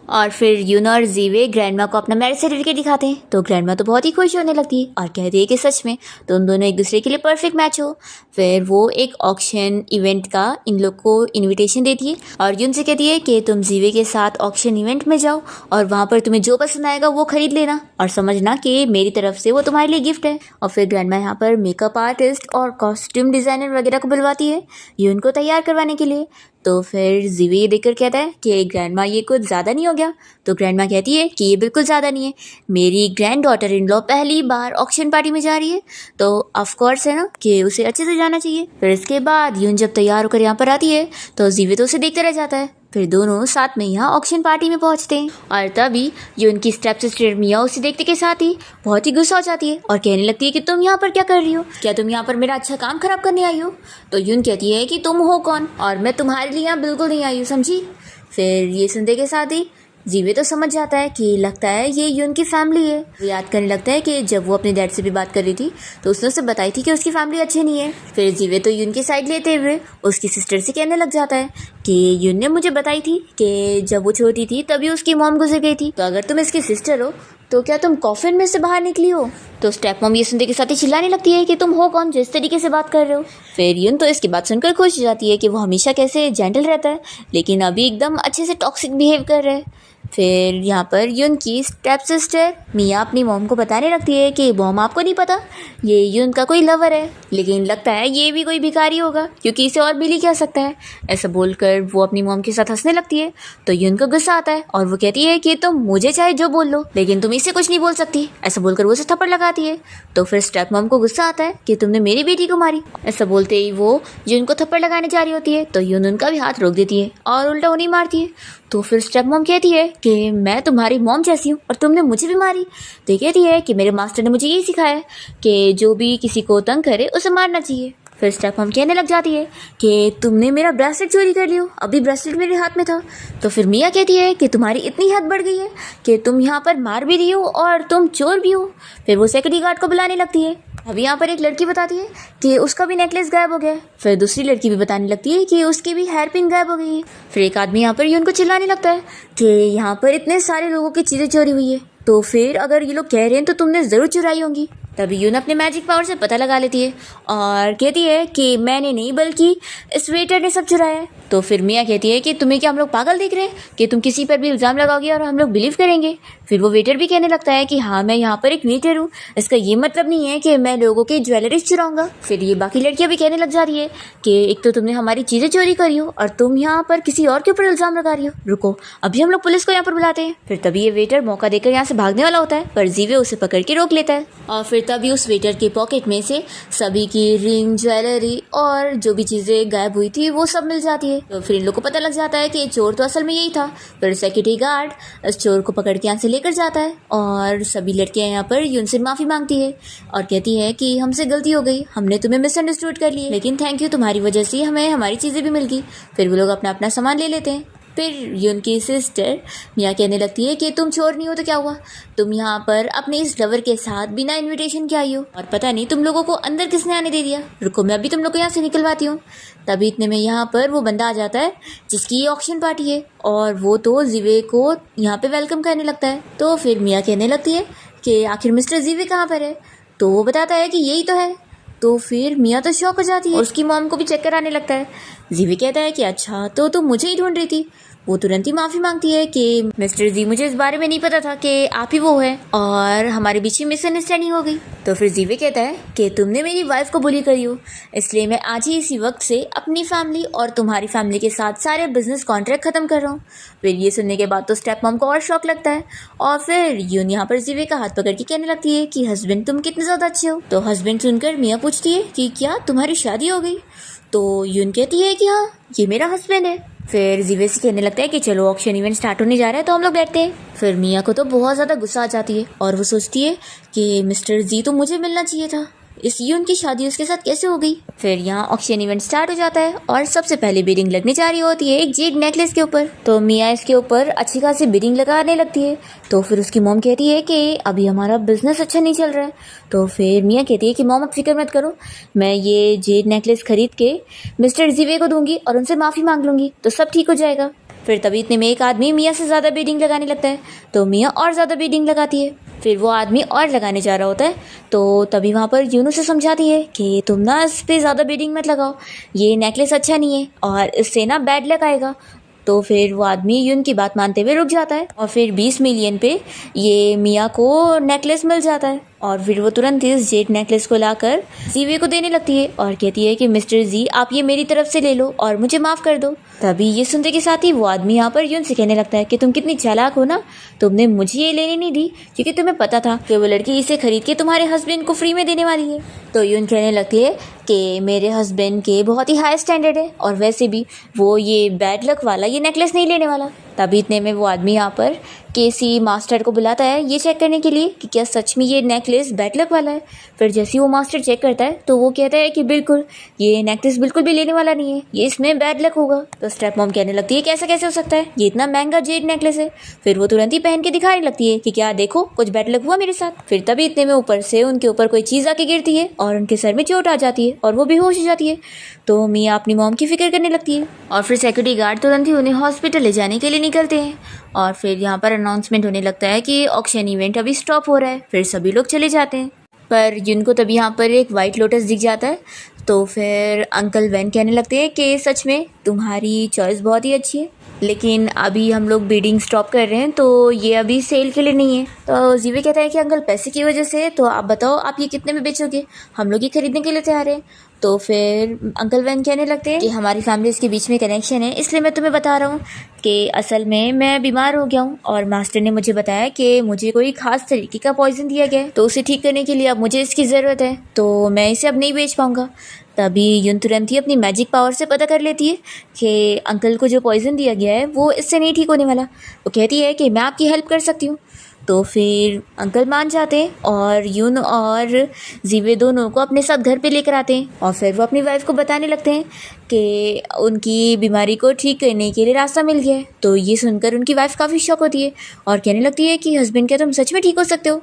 और फिर यून और जीवे ग्रैंडमा को अपना मैरिज सर्टिफिकेट दिखाते हैं। तो ग्रैंडमा तो बहुत ही खुश होने लगती है और कहती है कि सच में तुम दोनों एक दूसरे के लिए परफेक्ट मैच हो। फिर वो एक ऑक्शन इवेंट का इन लोग को इनविटेशन देती है और यून से कहती है कि तुम जीवे के साथ ऑक्शन इवेंट में जाओ और वहाँ पर तुम्हें जो पसंद आएगा वो खरीद लेना और समझना कि मेरी तरफ से वो तुम्हारे लिए गिफ्ट है। और फिर ग्रैंडमा यहाँ पर मेकअप आर्टिस्ट और कॉस्ट्यूम डिज़ाइनर वगैरह को बुलवाती है यून को तैयार करवाने के लिए। तो फिर जीवे ये देखकर कहता है कि ग्रैंडमा ये कुछ ज़्यादा नहीं हो गया। तो ग्रैंडमा कहती है कि ये बिल्कुल ज़्यादा नहीं है, मेरी ग्रैंड डॉटर इन लॉ पहली बार ऑक्शन पार्टी में जा रही है तो ऑफ कोर्स है ना कि उसे अच्छे से जाना चाहिए। फिर इसके बाद यून जब तैयार होकर यहाँ पर आती है तो जीवे तो उसे देखते रह जाता है। फिर दोनों साथ में यहाँ ऑक्शन पार्टी में पहुँचते हैं और तभी यून की स्टेप सिस्टर मिया उसे देखते के साथ ही बहुत ही गुस्सा हो जाती है और कहने लगती है कि तुम यहाँ पर क्या कर रही हो, क्या तुम यहाँ पर मेरा अच्छा काम खराब करने आई हो। तो यून कहती है कि तुम हो कौन और मैं तुम्हारे लिए यहाँ बिल्कुल नहीं आई हूँ, समझी। फिर ये सुनते के साथ ही जीवे तो समझ जाता है कि लगता है ये यून की फैमिली है। वो याद करने लगता है कि जब वो अपने डैड से भी बात कर रही थी तो उसने उसे बताई थी कि उसकी फैमिली अच्छी नहीं है। फिर जीवे तो यून की साइड लेते हुए उसकी सिस्टर से कहने लग जाता है कि यून ने मुझे बताई थी कि जब वो छोटी थी तभी उसकी मॉम गुजर गई थी, तो अगर तुम इसकी सिस्टर हो तो क्या तुम कॉफिन में से बाहर निकली हो। तो स्टेप मॉम ये सुनते के साथ ही चिल्लाने लगती है कि तुम हो कौन जो इस तरीके से बात कर रहे हो। फिर यून तो इसकी बात सुनकर खुश हो जाती है कि वो हमेशा कैसे जेंटल रहता है लेकिन अभी एकदम अच्छे से टॉक्सिक बिहेव कर रहा है। फिर यहाँ पर यून की स्टेप सिस्टर मिया अपनी मॉम को बताने लगती है कि मॉम आपको नहीं पता ये यून का कोई लवर है, लेकिन लगता है ये भी कोई भिखारी होगा क्योंकि इसे और मिल ही क्या सकता है। ऐसा बोलकर वो अपनी मॉम के साथ हंसने लगती है। तो यून को गुस्सा आता है और वो कहती है कि तुम मुझे चाहे जो बोल लो लेकिन तुम इससे कुछ नहीं बोल सकती। ऐसा बोलकर वो उसे थप्पड़ लगाती है। तो फिर स्टेप मॉम को गुस्सा आता है कि तुमने मेरी बेटी को मारी। ऐसा बोलते ही वो यून को थप्पड़ लगाने जा रही होती है तो यून उनका भी हाथ रोक देती है और उल्टा उन्हें मारती है। तो फिर स्टेप मॉम कहती है कि मैं तुम्हारी मॉम जैसी हूँ और तुमने मुझे भी मारी। तो ये कहती है कि मेरे मास्टर ने मुझे यही सिखाया कि जो भी किसी को तंग करे उसे मारना चाहिए। फिर स्टेप मॉम कहने लग जाती है कि तुमने मेरा ब्रेसलेट चोरी कर लियो, अभी ब्रेसलेट मेरे हाथ में था। तो फिर मिया कहती है कि तुम्हारी इतनी हद बढ़ गई है कि तुम यहाँ पर मार भी रही हो और तुम चोर भी हो। फिर वो सिक्योरिटी गार्ड को बुलाने लगती है। अभी यहाँ पर एक लड़की बताती है कि उसका भी नेकलेस गायब हो गया है। फिर दूसरी लड़की भी बताने लगती है कि उसकी भी हेयर पिन गायब हो गई है। फिर एक आदमी यहाँ पर यून को चिल्लाने लगता है कि यहाँ पर इतने सारे लोगों की चीज़ें चोरी हुई है तो फिर अगर ये लोग कह रहे हैं तो तुमने ज़रूर चुराई होंगी। तभी यून अपने मैजिक पावर से पता लगा लेती है और कहती है कि मैंने नहीं बल्कि इस वेटर ने सब चुराया है। तो फिर मिया कहती है कि तुम्हें क्या हम लोग पागल दिख रहे हैं कि तुम किसी पर भी इल्ज़ाम लगाओगे और हम लोग बिलीव करेंगे। फिर वो वेटर भी कहने लगता है कि हाँ मैं यहाँ पर एक वेटर हूँ, इसका ये मतलब नहीं है कि मैं लोगों के ज्वेलरीज चुराऊंगा। फिर ये बाकी लड़कियाँ भी कहने लग जाती है कि एक तो तुमने हमारी चीज़ें चोरी करी हो और तुम यहाँ पर किसी और के ऊपर इल्ज़ाम लगा रही हो, रुको अभी हम लोग पुलिस को यहाँ पर बुलाते हैं। फिर तभी ये वेटर मौका देकर यहाँ से भागने वाला होता है पर जीवे उसे पकड़ के रोक लेता है और फिर तभी उस वेटर के पॉकेट में से सभी की रिंग, ज्वेलरी और जो भी चीज़ें गायब हुई थी वो सब मिल जाती है। तो फिर इन लोग को पता लग जाता है कि चोर तो असल में यही था। फिर सिक्योरिटी गार्ड इस चोर को पकड़ के यहाँ से लेकर जाता है और सभी लड़कियाँ यहाँ पर यून से माफ़ी मांगती है और कहती है कि हमसे गलती हो गई, हमने तुम्हें मिसअंडरस्टूड कर लिया, लेकिन थैंक यू, तुम्हारी वजह से हमें हमारी चीज़ें भी मिल गई। फिर वो लोग अपना अपना सामान ले लेते हैं। फिर यून की सिस्टर मिया कहने लगती है कि तुम चोर नहीं हो तो क्या हुआ, तुम यहाँ पर अपने इस लवर के साथ बिना इनविटेशन के आई हो और पता नहीं तुम लोगों को अंदर किसने आने दे दिया, रुको मैं अभी तुम लोग को यहाँ से निकलवाती हूँ। तभी इतने में यहाँ पर वो बंदा आ जाता है जिसकी ये ऑक्शन पार्टी है और वो तो जीवे को यहाँ पे वेलकम करने लगता है। तो फिर मिया कहने लगती है कि आखिर मिस्टर जीवे कहाँ पर है, तो वो बताता है कि यही तो है। तो फिर मिया तो शॉक हो जाती है और उसकी मॉम को भी चक्कर आने लगता है। जीवी कहता है कि अच्छा तो तुम मुझे ही ढूंढ रही थी। वो तुरंत ही माफ़ी मांगती है कि मिस्टर जी मुझे इस बारे में नहीं पता था कि आप ही वो है और हमारे बीच में मिसअंडरस्टैंडिंग हो गई। तो फिर जीवे कहता है कि तुमने मेरी वाइफ को बुली करी हो, इसलिए मैं आज ही इसी वक्त से अपनी फैमिली और तुम्हारी फैमिली के साथ सारे बिजनेस कॉन्ट्रैक्ट ख़त्म कर रहा हूँ। फिर ये सुनने के बाद तो स्टेप मॉम को और शौक लगता है और फिर यून यहाँ पर जीवे का हाथ पकड़ के कहने लगती है कि हस्बैंड तुम कितने ज़्यादा अच्छे हो। तो हस्बैंड सुनकर मियाँ पूछती है कि क्या तुम्हारी शादी हो गई, तो यून कहती है कि हाँ ये मेरा हस्बैंड है। फिर जीवे से कहने लगता है कि चलो ऑक्शन इवेंट स्टार्ट होने जा रहा है तो हम लोग बैठते हैं। फिर मिया को तो बहुत ज़्यादा गुस्सा आ जाती है और वो सोचती है कि मिस्टर जी तो मुझे मिलना चाहिए था, इस यून की शादी उसके साथ कैसे हो गई। फिर यहाँ ऑक्शन इवेंट स्टार्ट हो जाता है और सबसे पहले बिडिंग लगने जा रही होती है एक जेड नेकलेस के ऊपर। तो मिया इसके ऊपर अच्छी खासी बिडिंग लगाने लगती है। तो फिर उसकी मॉम कहती है कि अभी हमारा बिजनेस अच्छा नहीं चल रहा है। तो फिर मिया कहती है कि मॉम आप फिक्र मत करो, मैं ये जेड नेकलेस खरीद के मिस्टर जीवे को दूंगी और उनसे माफ़ी मांग लूँगी तो सब ठीक हो जाएगा। फिर तभी इतने में एक आदमी मिया से ज़्यादा बिडिंग लगाने लगता है तो मिया और ज़्यादा बिडिंग लगाती है। फिर वो आदमी और लगाने जा रहा होता है तो तभी वहाँ पर यून उसे समझाती है कि तुम ना इस पर ज़्यादा बिडिंग मत लगाओ, ये नेकलेस अच्छा नहीं है और इससे ना बैड लक आएगा। तो फिर वो आदमी यून की बात मानते हुए रुक जाता है और फिर 20 मिलियन पे ये मिया को नेकलेस मिल जाता है और फिर वो तुरंत इस जेड नेकलेस को लाकर जीवे को देने लगती है और कहती है कि मिस्टर जी आप ये मेरी तरफ से ले लो और मुझे माफ़ कर दो। तभी ये सुनते के साथ ही वो आदमी यहाँ पर यून से कहने लगता है कि तुम कितनी चालाक हो ना, तुमने मुझे ये लेने नहीं दी क्योंकि तुम्हें पता था कि वो लड़की इसे खरीद के तुम्हारे हस्बैंड को फ्री में देने वाली है। तो यून कहने लगती है कि मेरे हस्बैंड के बहुत ही हाई स्टैंडर्ड है और वैसे भी वो ये बैड लक वाला ये नेकलेस नहीं लेने वाला। तभी इतने में वो आदमी यहाँ पर केसी मास्टर को बुलाता है ये चेक करने के लिए कि क्या सच में ये नेकलेस बैड लक वाला है। फिर जैसे ही वो मास्टर चेक करता है तो वो कहता है कि बिल्कुल ये नेकलेस बिल्कुल भी लेने वाला नहीं है, ये इसमें बैड लक होगा। तो स्टेप मॉम कहने लगती है कि ऐसा कैसे हो सकता है, ये इतना महंगा जेड नेकलेस है। फिर वो तुरंत ही पहन के दिखाने लगती है कि क्या देखो कुछ बैड लक हुआ मेरे साथ। फिर तभी इतने में ऊपर से उनके ऊपर कोई चीज़ आके गिरती है और उनके सर में चोट आ जाती है और वो बेहोश हो जाती है। तो मिया अपनी मॉम की फिक्र करने लगती है और फिर सिक्योरिटी गार्ड तुरंत ही उन्हें हॉस्पिटल ले जाने के लिए निकलते हैं और फिर यहाँ पर अनाउंसमेंट होने लगता है कि ऑक्शन इवेंट अभी स्टॉप हो रहा है। फिर सभी लोग चले जाते हैं पर जिनको तभी यहाँ पर एक वाइट लोटस दिख जाता है। तो फिर अंकल वैन कहने लगते हैं कि सच में तुम्हारी चॉइस बहुत ही अच्छी है, लेकिन अभी हम लोग बिडिंग स्टॉप कर रहे हैं तो ये अभी सेल के लिए नहीं है। तो जीवे कहता है कि अंकल पैसे की वजह से, तो आप बताओ आप ये कितने में बेचोगे, हम लोग ये खरीदने के लिए तैयार हैं। तो फिर अंकल वैन कहने लगते हैं कि हमारी फैमिलीज़ के बीच में कनेक्शन है, इसलिए मैं तुम्हें बता रहा हूँ कि असल में मैं बीमार हो गया हूँ और मास्टर ने मुझे बताया कि मुझे कोई ख़ास तरीके का पॉइजन दिया गया है, तो उसे ठीक करने के लिए अब मुझे इसकी ज़रूरत है, तो मैं इसे अब नहीं बेच पाऊँगा। तभी यून तुरंत ही अपनी मैजिक पावर से पता कर लेती है कि अंकल को जो पॉइजन दिया गया है वो इससे नहीं ठीक होने वाला। वो कहती है कि मैं आपकी हेल्प कर सकती हूँ। तो फिर अंकल मान जाते हैं और यून और जीवे दोनों को अपने साथ घर पे लेकर आते हैं और फिर वो अपनी वाइफ को बताने लगते हैं कि उनकी बीमारी को ठीक करने के लिए रास्ता मिल गया है। तो ये सुनकर उनकी वाइफ काफ़ी शॉक होती है और कहने लगती है कि हस्बैंड, क्या तुम सच में ठीक हो सकते हो?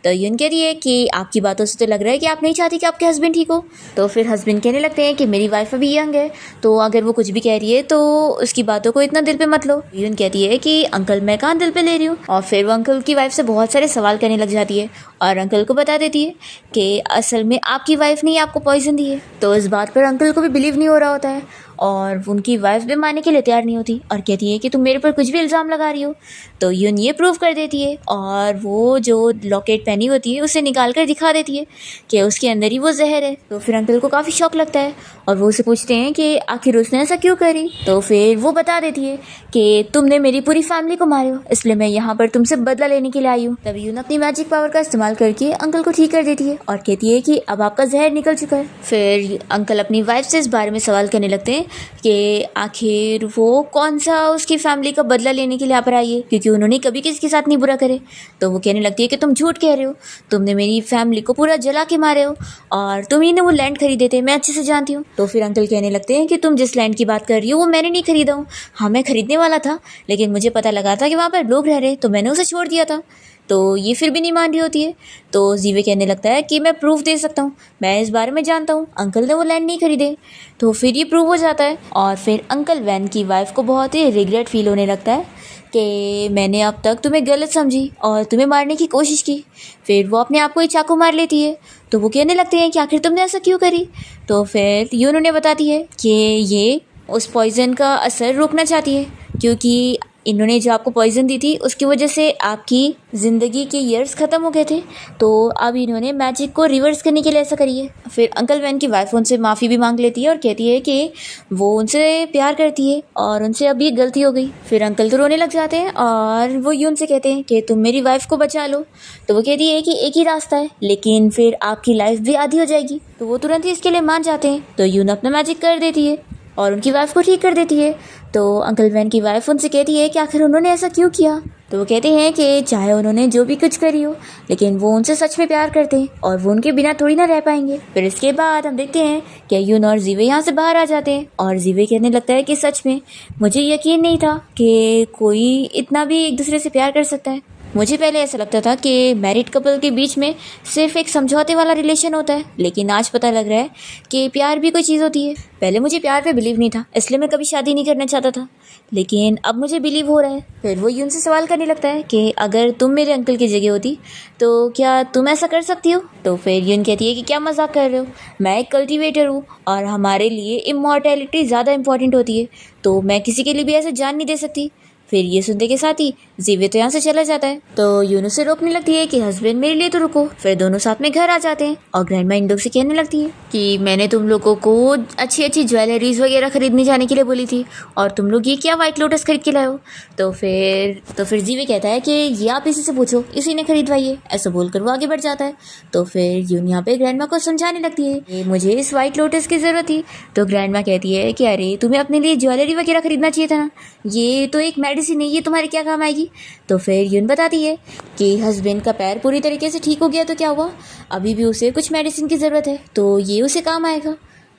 तो यून कहती है कि आपकी बातों से तो लग रहा है कि आप नहीं चाहती कि आपके हस्बैंड ठीक हो। तो फिर हस्बैंड कहने लगते हैं कि मेरी वाइफ अभी यंग है, तो अगर वो कुछ भी कह रही है तो उसकी बातों को इतना दिल पे मत लो। यून कहती है कि अंकल, मैं कहाँ दिल पे ले रही हूँ। और फिर वो अंकल की वाइफ से बहुत सारे सवाल करने लग जाती है और अंकल को बता देती है कि असल में आपकी वाइफ ने आपको पॉइजन दी है। तो इस बात पर अंकल को भी बिलीव नहीं हो रहा होता है और उनकी वाइफ भी मानने के लिए तैयार नहीं होती और कहती है कि तुम मेरे पर कुछ भी इल्ज़ाम लगा रही हो। तो यून ये प्रूव कर देती है और वो जो लॉकेट पहनी होती है उसे निकाल कर दिखा देती है कि उसके अंदर ही वो जहर है। तो फिर अंकल को काफ़ी शौक लगता है और वो उसे पूछते हैं कि आखिर उसने ऐसा क्यों करी। तो फिर वो बता देती है कि तुमने मेरी पूरी फैमिली को मारे हो, इसलिए मैं यहाँ पर तुमसे बदला लेने के लिए आई हूँ। तभी यून अपनी मैजिक पावर का इस्तेमाल करके अंकल को ठीक कर देती है और कहती है कि अब आपका जहर निकल चुका है। फिर अंकल अपनी वाइफ से इस बारे में सवाल करने लगते हैं कि आखिर वो कौन सा उसकी फैमिली का बदला लेने के लिए यहाँ पर आई है, क्योंकि उन्होंने कभी किसी के साथ नहीं बुरा करे। तो वो कहने लगती है कि तुम झूठ कह रहे हो, तुमने मेरी फैमिली को पूरा जला के मारे हो और तुम ही ने वो लैंड खरीदे थे, मैं अच्छे से जानती हूँ। तो फिर अंकल कहने लगते हैं कि तुम जिस लैंड की बात कर रही हो वो मैंने नहीं खरीदा हूँ। हाँ, मैं खरीदने वाला था, लेकिन मुझे पता लगा था कि वहाँ पर लोग रह रहे, तो मैंने उसे छोड़ दिया था। तो ये फिर भी नहीं मान रही होती है। तो जीवे कहने लगता है कि मैं प्रूफ दे सकता हूँ, मैं इस बारे में जानता हूँ, अंकल ने वो लैंड नहीं खरीदे। तो फिर ये प्रूव हो जाता है और फिर अंकल वैन की वाइफ को बहुत ही रिग्रेट फील होने लगता है कि मैंने अब तक तुम्हें गलत समझी और तुम्हें मारने की कोशिश की। फिर वो अपने आप को ही चाकू मार लेती है। तो वो कहने लगते हैं कि आखिर तुमने ऐसा क्यों करी। तो फिर यून उन्हें बताती है कि ये उस पॉइज़न का असर रोकना चाहती है, क्योंकि इन्होंने जो आपको पॉइज़न दी थी उसकी वजह से आपकी ज़िंदगी के ईयर्स ख़त्म हो गए थे, तो अब इन्होंने मैजिक को रिवर्स करने के लिए ऐसा करी है। फिर अंकल वैन की वाइफ उनसे माफ़ी भी मांग लेती है और कहती है कि वो उनसे प्यार करती है और उनसे अब ये गलती हो गई। फिर अंकल तो रोने लग जाते हैं और वो यून से कहते हैं कि तुम मेरी वाइफ को बचा लो। तो वो कहती है कि एक ही रास्ता है, लेकिन फिर आपकी लाइफ भी आधी हो जाएगी। तो वो तुरंत ही इसके लिए मान जाते हैं। तो यून अपना मैजिक कर देती है और उनकी वाइफ को ठीक कर देती है। तो अंकल वैन की वाइफ उनसे कहती है कि आखिर उन्होंने ऐसा क्यों किया। तो वो कहते हैं कि चाहे उन्होंने जो भी कुछ करी हो, लेकिन वो उनसे सच में प्यार करते हैं और वो उनके बिना थोड़ी ना रह पाएंगे। फिर इसके बाद हम देखते हैं कि यून और जीवे यहाँ से बाहर आ जाते हैं और जीवे कहने लगता है कि सच में मुझे यकीन नहीं था कि कोई इतना भी एक दूसरे से प्यार कर सकता है। मुझे पहले ऐसा लगता था कि मैरिड कपल के बीच में सिर्फ एक समझौते वाला रिलेशन होता है, लेकिन आज पता लग रहा है कि प्यार भी कोई चीज़ होती है। पहले मुझे प्यार पे बिलीव नहीं था, इसलिए मैं कभी शादी नहीं करना चाहता था, लेकिन अब मुझे बिलीव हो रहा है। फिर वो यून से सवाल करने लगता है कि अगर तुम मेरे अंकल की जगह होती तो क्या तुम ऐसा कर सकती हो। तो फिर यून कहती है कि क्या मजाक कर रहे हो, मैं एक कल्टिवेटर हूँ और हमारे लिए इमॉर्टैलिटी ज़्यादा इंपॉर्टेंट होती है, तो मैं किसी के लिए भी ऐसे जान नहीं दे सकती। फिर ये सुनने के साथ ही जीवे तो यहाँ से चला जाता है। तो यून उसे रोकने लगती है कि हस्बैंड मेरे लिए तो रुको। फिर दोनों साथ में घर आ जाते हैं और ग्रैंडमा इन लोग से कहने लगती है कि मैंने तुम लोगों को अच्छी अच्छी ज्वेलरीज वगैरह खरीदने जाने के लिए बोली थी और तुम लोग ये क्या व्हाइट लोटस खरीद के लाए हो। तो फिर जीवे कहता है कि ये आप इसी से पूछो, इसी ने खरीदवाई है। ऐसा बोलकर वो आगे बढ़ जाता है। तो फिर यून यहाँ पे ग्रैंडमा को समझाने लगती है कि मुझे इस व्हाइट लोटस की ज़रूरत थी। तो ग्रैंडमा कहती है कि अरे तुम्हें अपने लिए ज्वेलरी वगैरह खरीदना चाहिए था ना, ये तो एक मेडिसिन है, ये तुम्हारे क्या काम आएगी। तो फिर यून बताती है कि हस्बैंड का पैर पूरी तरीके से ठीक हो गया तो क्या हुआ, अभी भी उसे कुछ मेडिसिन की ज़रूरत है, तो ये उसे काम आएगा।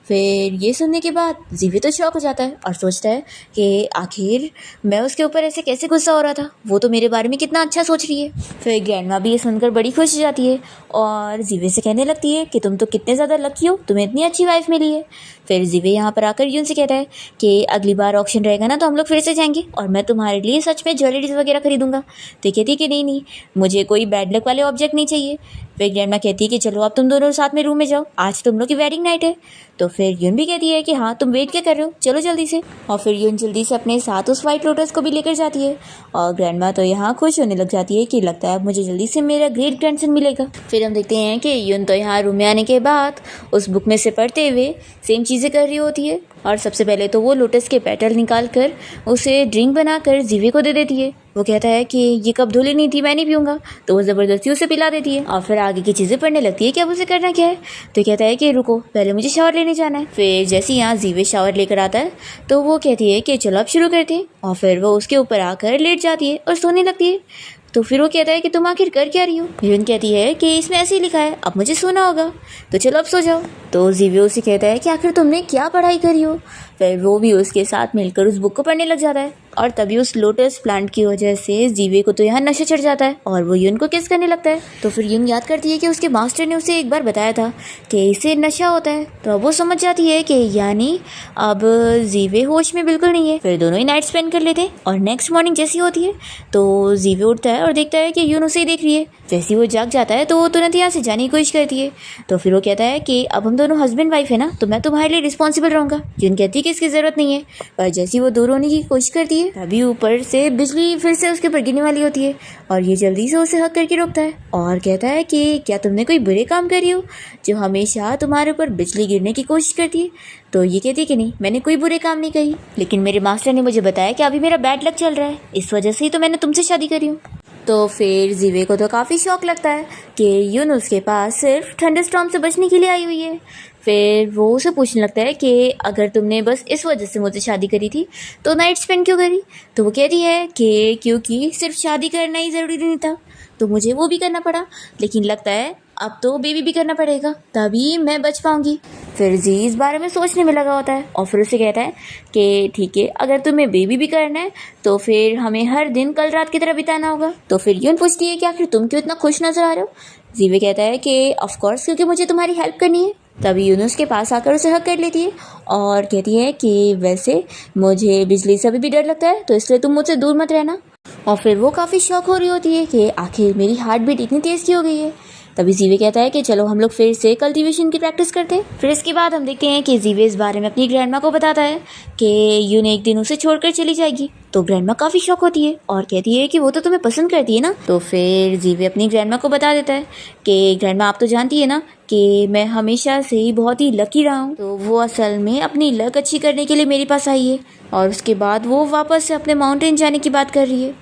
फिर ये सुनने के बाद जीवे तो शॉक हो जाता है और सोचता है कि आखिर मैं उसके ऊपर ऐसे कैसे गुस्सा हो रहा था, वो तो मेरे बारे में कितना अच्छा सोच रही है। फिर ग्रैंडमा भी ये सुनकर बड़ी खुश हो जाती है और जीवे से कहने लगती है कि तुम तो कितने ज़्यादा लकी हो, तुम्हें इतनी अच्छी वाइफ मिली है। फिर जीवे यहाँ पर आकर यून से कहता है कि अगली बार ऑक्शन रहेगा ना तो हम लोग फिर से जाएंगे और मैं तुम्हारे लिए सच में ज्वेलरीज वगैरह खरीदूंगा। तो कहती है कि नहीं, मुझे कोई बैड लक वाले ऑब्जेक्ट नहीं चाहिए। फिर ग्रैंडमा कहती है कि चलो अब तुम दोनों साथ में रूम में जाओ, आज तुम लोग की वेडिंग नाइट है। तो फिर यून भी कहती है कि हाँ तुम वेट क्या कर रहे हो, चलो जल्दी से। और फिर यून जल्दी से अपने साथ उस व्हाइट लोटस को भी लेकर जाती है और ग्रैंडमा तो यहाँ खुश होने लग जाती है कि लगता है मुझे जल्दी से मेरा ग्रेट ग्रैंडसन मिलेगा। फिर हम देखते हैं कि यून तो यहाँ रूम में आने के बाद उस बुक में से पढ़ते हुए सेम चीज़ें कर रही होती है और सबसे पहले तो वो लोटस के पेटल निकाल कर उसे ड्रिंक बनाकर जीवे को दे देती है। वो कहता है कि ये कब धुली नहीं थी, मैं नहीं पीऊँगा, तो वो ज़बरदस्ती उसे पिला देती है और फिर आगे की चीज़ें पढ़ने लगती है कि अब उसे करना क्या है। तो कहता है कि रुको, पहले मुझे शावर लेने जाना है। फिर जैसे यहाँ जीवे शावर लेकर आता है तो वो कहती है कि चलो अब शुरू करते हैं और फिर वो उसके ऊपर आकर लेट जाती है और सोने लगती है। तो फिर वो कहता है कि तुम आखिर कर क्या रही हो। यून कहती है कि इसमें ऐसे ही लिखा है, अब मुझे सोना होगा, तो चलो अब सो जाओ। तो जीवे उसे कहता है कि आखिर तुमने क्या पढ़ाई करी हो। फिर वो भी उसके साथ मिलकर उस बुक को पढ़ने लग जाता है और तभी उस लोटस प्लांट की वजह से जीवे को तो यहाँ नशा चढ़ जाता है और वो यून को किस करने लगता है। तो फिर यून याद करती है कि उसके मास्टर ने उसे एक बार बताया था कि इससे नशा होता है, तो अब वो समझ जाती है कि यानी अब जीवे होश में बिल्कुल नहीं है। फिर दोनों ही नाइट स्पेंड कर लेते हैं और नेक्स्ट मॉर्निंग जैसी होती है तो जीवे उठता है और देखता है कि यून उसे ही देख रही है। जैसे वो जाग जाता है तो वो तुरंत यहाँ से जाने की कोशिश करती है। तो फिर वो कहता है कि अब हम दोनों हस्बैंड वाइफ है ना, तो मैं तुम्हारे लिए रिस्पॉन्सिबल रहूँगा। यून कहती है कि इसकी ज़रूरत नहीं है, पर जैसी वो दूर होने की कोशिश करती है तभी ऊपर से बिजली फिर से उसके ऊपर गिरने वाली होती है और ये जल्दी से उसे हक करके रोकता है और कहता है कि क्या तुमने कोई बुरे काम करी हो जो हमेशा तुम्हारे ऊपर बिजली गिरने की कोशिश करती है। तो ये कहती है कि नहीं, मैंने कोई बुरे काम नहीं करी, लेकिन मेरे मास्टर ने मुझे बताया कि अभी मेरा बैड लक चल रहा है, इस वजह से ही तो मैंने तुमसे शादी करी हूँ। तो फिर जीवे को तो काफ़ी शौक लगता है कि यून उसके पास सिर्फ थंडरस्टॉर्म से बचने के लिए आई हुई है। फिर वो उसे पूछने लगता है कि अगर तुमने बस इस वजह से मुझसे शादी करी थी तो नाइट स्पेंड क्यों करी। तो वो कहती है कि क्योंकि सिर्फ शादी करना ही ज़रूरी नहीं था, तो मुझे वो भी करना पड़ा, लेकिन लगता है अब तो बेबी भी करना पड़ेगा तभी मैं बच पाऊंगी। फिर जी इस बारे में सोचने में लगा होता है और फिर उसे कहता है कि ठीक है, अगर तुम्हें बेबी भी करना है तो फिर हमें हर दिन कल रात की तरह बिताना होगा। तो फिर यून पूछती है कि आखिर तुम क्यों इतना खुश नजर आ रहे हो। जीवे कहता है कि ऑफ कोर्स क्योंकि मुझे तुम्हारी हेल्प करनी है। तभी यूनुस के पास आकर उसे हक कर लेती है और कहती है कि वैसे मुझे बिजली से अभी भी डर लगता है, तो इसलिए तुम मुझसे दूर मत रहना। और फिर वो काफ़ी शौक हो रही होती है कि आखिर मेरी हार्ट बीट इतनी तेज़ की हो गई है। तभी जीवे कहता है कि चलो हम लोग फिर से कल्टीवेशन की प्रैक्टिस करते हैं। फिर इसके बाद हम देखते हैं कि जीवे इस बारे में अपनी ग्रैंडमा को बताता है कि यून एक दिन उसे छोड़कर चली जाएगी। तो ग्रैंडमा काफ़ी शौक होती है और कहती है कि वो तो तुम्हें पसंद करती है ना। तो फिर जीवे अपनी ग्रैंडमा को बता देता है कि ग्रैंडमा आप तो जानती है ना कि मैं हमेशा से ही बहुत ही लकी रहा हूँ, तो वो असल में अपनी लक अच्छी करने के लिए मेरे पास आई है और उसके बाद वो वापस से अपने माउंटेन जाने की बात कर रही है।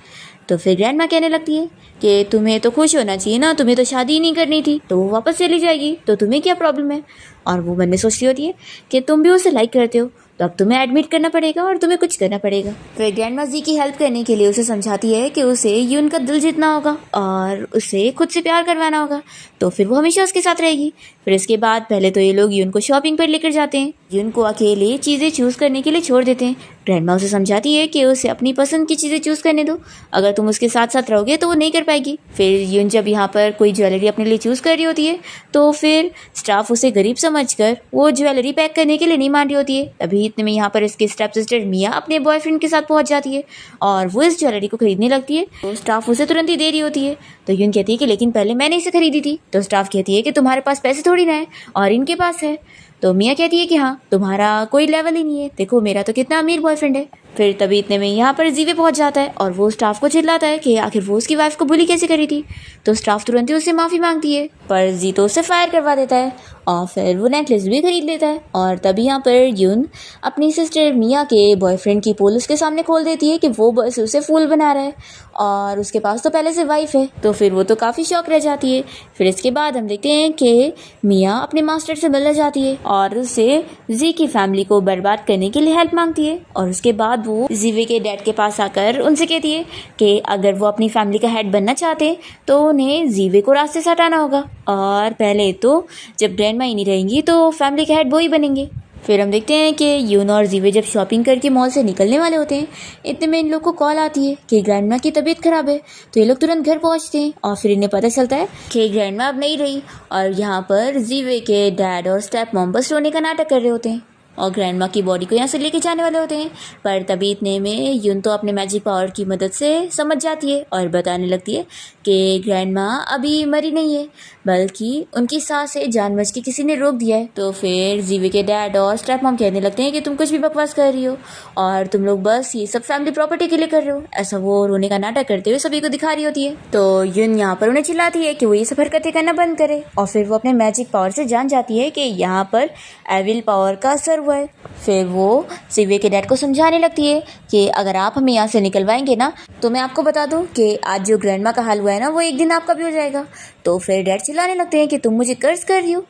तो फिर ग्रैंडमा कहने लगती है कि तुम्हें तो खुश होना चाहिए ना, तुम्हें तो शादी ही नहीं करनी थी, तो वो वापस चली जाएगी तो तुम्हें क्या प्रॉब्लम है। और वो मन में सोच रही होती है कि तुम भी उसे लाइक करते हो, तो अब तुम्हें एडमिट करना पड़ेगा और तुम्हें कुछ करना पड़ेगा। फिर ग्रैंडमा जी की हेल्प करने के लिए उसे समझाती है कि उसे यून का दिल जीतना होगा और उसे खुद से प्यार करवाना होगा, तो फिर वो हमेशा उसके साथ रहेगी। फिर इसके बाद पहले तो ये लोग यून को शॉपिंग पर लेकर जाते हैं, यून को अकेले चीज़ें चूज़ करने के लिए छोड़ देते हैं। ग्रैंडमा उसे समझाती है कि उसे अपनी पसंद की चीज़ें चूज़ करने दो, अगर तुम उसके साथ साथ रहोगे तो वो नहीं कर पाएगी। फिर यून जब यहाँ पर कोई ज्वेलरी अपने लिए चूज़ कर रही होती है तो फिर स्टाफ उसे गरीब समझकर वो ज्वेलरी पैक करने के लिए नहीं मान रही होती है। तभी इतने में यहाँ पर इसकी स्टेप सिस्टर मिया अपने बॉयफ्रेंड के साथ पहुँच जाती है और वो इस ज्वेलरी को खरीदने लगती है। तो स्टाफ उसे तुरंत ही दे रही होती है। तो यून कहती है कि लेकिन पहले मैंने इसे खरीदी थी। तो स्टाफ कहती है कि तुम्हारे पास पैसे थोड़ी ना है और इनके पास है। तो मिया कहती है कि हाँ, तुम्हारा कोई लेवल ही नहीं है, देखो मेरा तो कितना अमीर बॉयफ्रेंड है। फिर तभी इतने में यहाँ पर जीवे पहुँच जाता है और वो स्टाफ को चिल्लाता है कि आखिर वो उसकी वाइफ को बुली कैसे करी थी। तो स्टाफ तुरंत ही उससे माफ़ी मांगती है, पर जी तो उसे फायर करवा देता है और फिर वो नेकलेस भी खरीद लेता है। और तभी यहाँ पर यून अपनी सिस्टर मिया के बॉयफ्रेंड की पोल उसके सामने खोल देती है कि वो बस उसे फूल बना रहा है और उसके पास तो पहले से वाइफ है। तो फिर वो तो काफ़ी शौक रह जाती है। फिर इसके बाद हम देखते हैं कि मिया अपने मास्टर से मिलने जाती है और उससे जी की फैमिली को बर्बाद करने के लिए हेल्प मांगती है। और उसके बाद वो जीवे के डैड के पास आकर उनसे कहती है कि अगर वो अपनी फैमिली का हेड बनना चाहते तो उन्हें जीवे को रास्ते से हटाना होगा, और पहले तो जब ग्रैंडमा ही नहीं रहेंगी तो फैमिली का हेड वो ही बनेंगे। फिर हम देखते हैं कि यून और जीवे जब शॉपिंग करके मॉल से निकलने वाले होते हैं, इतने में इन लोग को कॉल आती है कि ग्रैंडमा की तबीयत खराब है। तो ये लोग तुरंत घर पहुंचते हैं और फिर इन्हें पता चलता है कि ग्रैंडमा अब नहीं रही और यहाँ पर जीवे के डैड और स्टेप मॉम बस रोने का नाटक कर रहे होते हैं और ग्रैंडमा की बॉडी को यहाँ से लेके जाने वाले होते हैं। पर तभी इतने में यून तो अपने मैजिक पावर की मदद से समझ जाती है और बताने लगती है कि ग्रैंडमा अभी मरी नहीं है, बल्कि उनकी सांसें जानबूझ के किसी ने रोक दिया है। तो फिर जीवे के डैड और स्टेप मॉम कहने लगते हैं कि तुम कुछ भी बकवास कर रही हो और तुम लोग बस ये सब फैमिली प्रॉपर्टी के लिए कर रहे हो। ऐसा वो रोने का नाटक करते हुए सभी को दिखा रही होती है। तो यून यहाँ पर उन्हें चिल्लाती है कि वो ये सब हरकतें करना बंद करे और फिर वो अपने मैजिक पावर से जान जाती है कि यहाँ पर एविल पावर का असर हुआ है। फिर वो जीवे के डैड को समझाने लगती है कि अगर आप हमें यहाँ से निकलवाएंगे ना तो मैं आपको बता दूं कि आज जो ग्रैंडमा का हाल हुआ है ना वो एक दिन आपका भी हो जाएगा। तो फिर डैड चिल्लाने लगते हैं कि तुम मुझे कर्ज कर रही हो।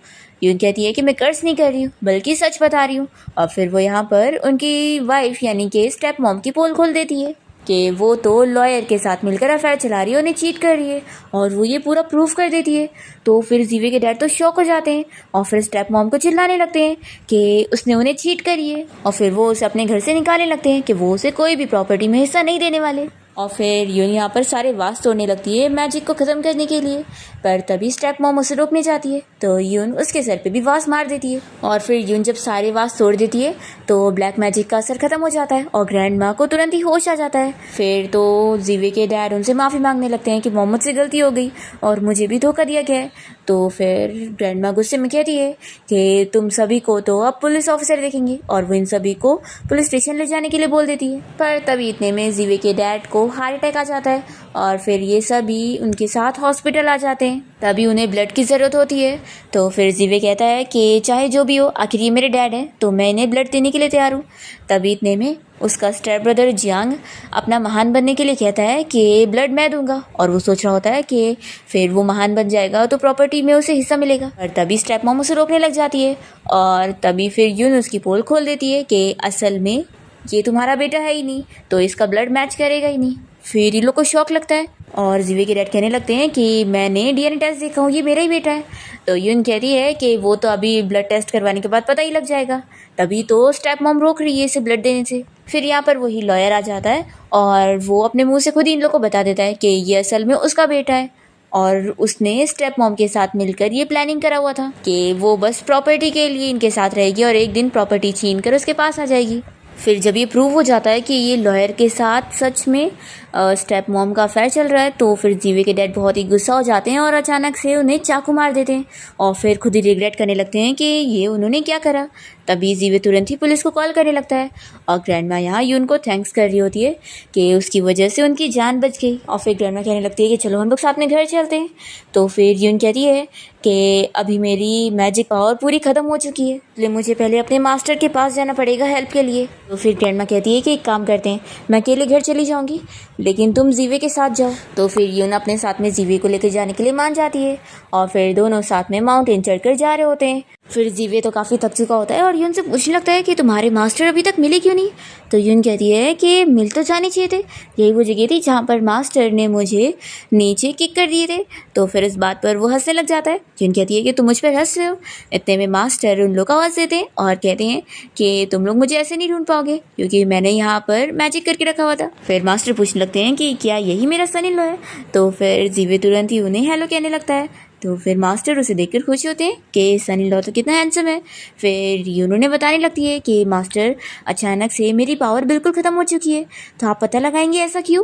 यून कहती है कि मैं कर्ज नहीं कर रही हूँ बल्कि सच बता रही हूँ। और फिर वो यहाँ पर उनकी वाइफ यानी कि स्टेप मॉम की पोल खोल देती है कि वो तो लॉयर के साथ मिलकर अफेयर चला रही है, उन्हें चीट कर रही है और वो ये पूरा प्रूफ कर देती है। तो फिर जीवे के डैड तो शॉक हो जाते हैं और फिर स्टेप मॉम को चिल्लाने लगते हैं कि उसने उन्हें चीट करी है और फिर वो उसे अपने घर से निकालने लगते हैं कि वो उसे कोई भी प्रॉपर्टी में हिस्सा नहीं देने वाले। और फिर यून यहाँ पर सारे वास तोड़ने लगती है मैजिक को ख़त्म करने के लिए, पर तभी स्टेप मॉम उसे रोकने जाती है तो यून उसके सर पे भी वास मार देती है। और फिर यून जब सारे वास तोड़ देती है तो ब्लैक मैजिक का असर ख़त्म हो जाता है और ग्रैंड माँ को तुरंत ही होश आ जाता है। फिर तो जीवे के डैड उनसे माफ़ी मांगने लगते हैं कि मोहम्मद से गलती हो गई और मुझे भी धोखा दिया गया है। तो फिर ग्रैंड माँ गुस्से में कहती है कि तुम सभी को तो अब पुलिस ऑफिसर देखेंगे और वो इन सभी को पुलिस स्टेशन ले जाने के लिए बोल देती है। पर तभी इतने में जीवे के डैड को हार्ट अटैक आ जाता है और फिर ये सभी उनके साथ हॉस्पिटल आ जाते हैं। तभी उन्हें ब्लड की ज़रूरत होती है। तो फिर जीवे कहता है कि चाहे जो भी हो आखिर ये मेरे डैड हैं तो मैं इन्हें ब्लड देने के लिए तैयार हूँ। तभी इतने में उसका स्टेप ब्रदर जियांग अपना महान बनने के लिए कहता है कि ब्लड मैं दूंगा और वो सोच रहा होता है कि फिर वो महान बन जाएगा तो प्रॉपर्टी में उसे हिस्सा मिलेगा। और तभी स्टेप मॉम उसे रोकने लग जाती है और तभी फिर यून उसकी पोल खोल देती है कि असल में ये तुम्हारा बेटा है ही नहीं तो इसका ब्लड मैच करेगा ही नहीं। फिर इन लोग को शौक लगता है और जीवे के डैड कहने लगते हैं कि मैंने डीएनए टेस्ट देखा हूँ, ये मेरा ही बेटा है। तो यून कहती है कि वो तो अभी ब्लड टेस्ट करवाने के बाद पता ही लग जाएगा। तभी तो स्टेप मॉम रोक रही है इसे ब्लड देने से। फिर यहाँ पर वही लॉयर आ जाता है और वो अपने मुंह से खुद ही इन लोग को बता देता है कि ये असल में उसका बेटा है और उसने स्टेप मॉम के साथ मिलकर ये प्लानिंग करा हुआ था कि वो बस प्रॉपर्टी के लिए इनके साथ रहेगी और एक दिन प्रॉपर्टी छीन कर उसके पास आ जाएगी। फिर जब ये प्रूव हो जाता है कि ये लॉयर के साथ सच में स्टेप मॉम का अफेयर चल रहा है तो फिर जीवे के डैड बहुत ही गुस्सा हो जाते हैं और अचानक से उन्हें चाकू मार देते हैं और फिर खुद ही रिग्रेट करने लगते हैं कि ये उन्होंने क्या करा। तभी जीवे तुरंत ही पुलिस को कॉल करने लगता है और ग्रैंड माँ यहाँ यून को थैंक्स कर रही होती है कि उसकी वजह से उनकी जान बच गई। और फिर ग्रैंड माँ कहने लगती है कि चलो हम लोग साथ में घर चलते हैं। तो फिर यून कहती है कि अभी मेरी मैजिक पावर पूरी ख़त्म हो चुकी है इसलिए मुझे पहले अपने मास्टर के पास जाना पड़ेगा हेल्प के लिए। तो फिर ग्रैंड माँ कहती है कि एक काम करते हैं, मैं अकेले घर चली जाऊँगी लेकिन तुम जीवे के साथ जाओ। तो फिर यून अपने साथ में जीवे को लेकर जाने के लिए मान जाती है और फिर दोनों साथ में माउंटेन चढ़कर जा रहे होते हैं। फिर जीवे तो काफ़ी थक चुका होता है और यून से पूछने लगता है कि तुम्हारे मास्टर अभी तक मिले क्यों नहीं। तो यून कहती है कि मिल तो जाने चाहिए थे, यही वो जगह थी जहाँ पर मास्टर ने मुझे नीचे किक कर दिए थे। तो फिर इस बात पर वो हंसने लग जाता है। यून कहती है कि तुम मुझ पर हंस रहे हो। इतने में मास्टर उन लोग को आवाज़ देते हैं और कहते हैं कि तुम लोग मुझे ऐसे नहीं ढूंढ पाओगे क्योंकि मैंने यहाँ पर मैजिक करके रखा हुआ था। फिर मास्टर पूछने लगते हैं कि क्या यही मेरा सन इन लॉ है। तो फिर जीवे तुरंत ही उन्हें हेलो कहने लगता है। तो फिर मास्टर उसे देखकर खुश होते हैं कि सन इन लॉ तो कितना हैंडसम है। फिर उन्होंने बताने लगती है कि मास्टर अचानक से मेरी पावर बिल्कुल ख़त्म हो चुकी है तो आप पता लगाएंगे ऐसा क्यों।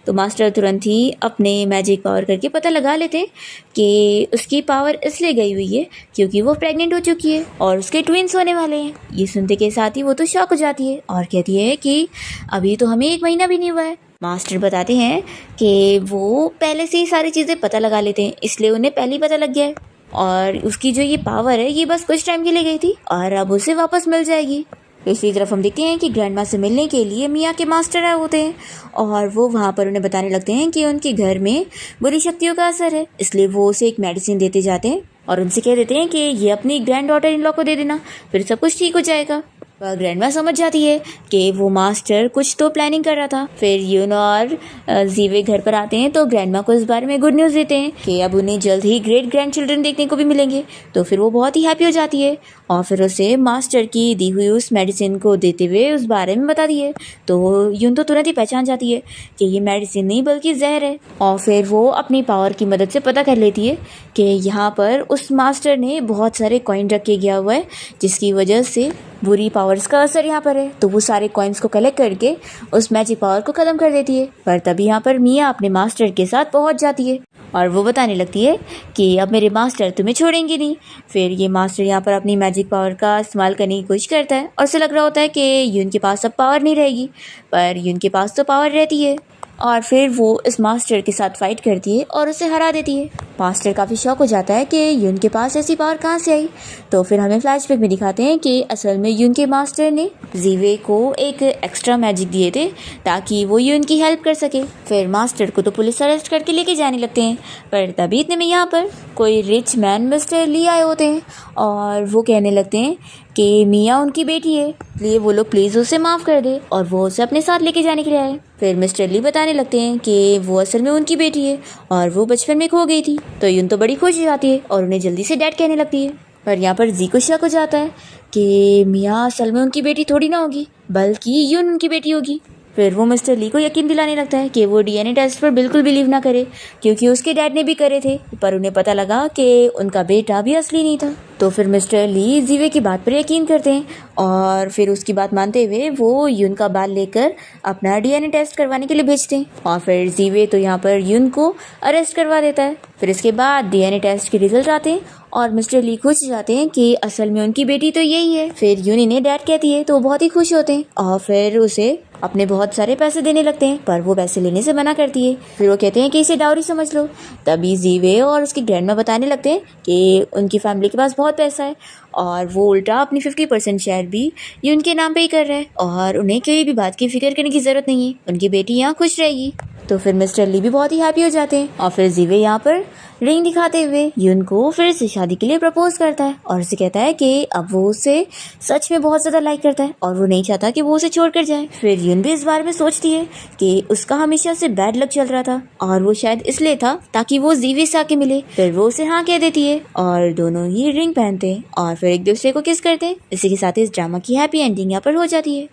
तो मास्टर तुरंत ही अपने मैजिक पावर करके पता लगा लेते हैं कि उसकी पावर इसलिए गई हुई है क्योंकि वो प्रेग्नेंट हो चुकी है और उसके ट्विंस होने वाले हैं। ये सुनते के साथ ही वो तो शॉक हो जाती है और कहती है कि अभी तो हमें 1 महीना भी नहीं हुआ है। मास्टर बताते हैं कि वो पहले से ही सारी चीज़ें पता लगा लेते हैं इसलिए उन्हें पहले ही पता लग गया है और उसकी जो ये पावर है ये बस कुछ टाइम के लिए गई थी और अब उसे वापस मिल जाएगी। दूसरी तरफ हम देखते हैं कि ग्रैंड माँ से मिलने के लिए मिया के मास्टर आए होते हैं और वो वहाँ पर उन्हें बताने लगते हैं कि उनके घर में बुरी शक्तियों का असर है इसलिए वो उसे एक मेडिसिन देते जाते हैं और उनसे कह देते हैं कि ये अपनी ग्रैंड डॉटर इन लॉ को दे देना फिर सब कुछ ठीक हो जाएगा। वह ग्रैंड माँ समझ जाती है कि वो मास्टर कुछ तो प्लानिंग कर रहा था। फिर यून और जीवे घर पर आते हैं तो ग्रैंड माँ को इस बारे में गुड न्यूज़ देते हैं कि अब उन्हें जल्द ही ग्रेट ग्रैंड चिल्ड्रन देखने को भी मिलेंगे। तो फिर वो बहुत ही हैप्पी हो जाती है और फिर उसे मास्टर की दी हुई उस मेडिसिन को देते हुए उस बारे में बता दिए। तो यून तो तुरंत ही पहचान जाती है कि ये मेडिसिन नहीं बल्कि जहर है और फिर वो अपनी पावर की मदद से पता कर लेती है कि यहाँ पर उस मास्टर ने बहुत सारे कॉइन रख के गया हुआ है जिसकी वजह से बुरी पावर्स का असर यहाँ पर है। तो वो सारे कॉइन्स को कलेक्ट करके उस मैजिक पावर को ख़त्म कर देती है। पर तभी यहाँ पर मिया अपने मास्टर के साथ पहुँच जाती है और वो बताने लगती है कि अब मेरे मास्टर तुम्हें छोड़ेंगे नहीं। फिर ये मास्टर यहाँ पर अपनी मैजिक पावर का इस्तेमाल करने की कोशिश करता है और उसे लग रहा होता है कि यून के पास अब पावर नहीं रहेगी पर यून के पास तो पावर रहती है और फिर वो इस मास्टर के साथ फाइट करती है और उसे हरा देती है। मास्टर काफ़ी शॉक हो जाता है कि यून के पास ऐसी पावर कहाँ से आई। तो फिर हमें फ्लैशबैक में दिखाते हैं कि असल में यून के मास्टर ने जीवे को एक एक्स्ट्रा मैजिक दिए थे ताकि वो यून की हेल्प कर सके। फिर मास्टर को तो पुलिस अरेस्ट करके लेके जाने लगते हैं पर तभी इतने में यहाँ पर कोई रिच मैन मिस्टर ली आए होते हैं और वो कहने लगते हैं कि मिया उनकी बेटी है, इसलिए वो लोग प्लीज़ उसे माफ़ कर दे और वो उसे अपने साथ लेके जाने के लिए आए। फिर मिस्टर ली बताने लगते हैं कि वो असल में उनकी बेटी है और वो बचपन में खो गई थी। तो यून तो बड़ी खुश हो जाती है और उन्हें जल्दी से डैड कहने लगती है। पर यहाँ पर जी को शक हो जाता है कि मिया असल में उनकी बेटी थोड़ी ना होगी, बल्कि यून उनकी बेटी होगी। फिर वो मिस्टर ली को यकीन दिलाने लगता है कि वो डीएनए टेस्ट पर बिल्कुल बिलीव ना करे, क्योंकि उसके डैड ने भी करे थे, पर उन्हें पता लगा कि उनका बेटा भी असली नहीं था। तो फिर मिस्टर ली जीवे की बात पर यकीन करते हैं और फिर उसकी बात मानते हुए वो यून का बाल लेकर अपना डीएनए टेस्ट करवाने के लिए भेजते हैं। और फिर जीवे तो यहाँ पर यून को अरेस्ट करवा देता है। फिर इसके बाद डीएनए टेस्ट के रिजल्ट आते हैं और मिस्टर ली खुश हो जाते हैं कि असल में उनकी बेटी तो यही है। फिर यून इन्हें डैड कहती है तो वो बहुत ही खुश होते हैं और फिर उसे अपने बहुत सारे पैसे देने लगते हैं, पर वो पैसे लेने से मना करती है। फिर वो कहते हैं कि इसे डाउरी समझ लो। तभी जीवे और उसकी ग्रैंडमा बताने लगते हैं कि उनकी फैमिली के पास बहुत पैसा है और वो उल्टा अपनी 50% शेयर भी ये उनके नाम पे ही कर रहा है और उन्हें कोई भी बात की फिक्र करने की ज़रूरत नहीं है, उनकी बेटी यहाँ खुश रहेगी। तो फिर मिस्टर ली भी बहुत ही हैप्पी हो जाते हैं और फिर जीवे यहाँ पर रिंग दिखाते हुए यून को फिर से शादी के लिए प्रपोज करता है और उसे कहता है कि अब वो उसे सच में बहुत ज़्यादा लाइक करता है और वो नहीं चाहता कि वो उसे छोड़कर जाए। फिर यून भी इस बारे में सोचती है कि उसका हमेशा से बैड लक चल रहा था और वो शायद इसलिए था ताकि वो जीवे से आके मिले। फिर वो उसे हाँ कह देती है और दोनों ही रिंग पहनते हैं और फिर एक दूसरे को किस करते हैं। इसी के साथ इस ड्रामा की हैप्पी एंडिंग यहाँ पर हो जाती है।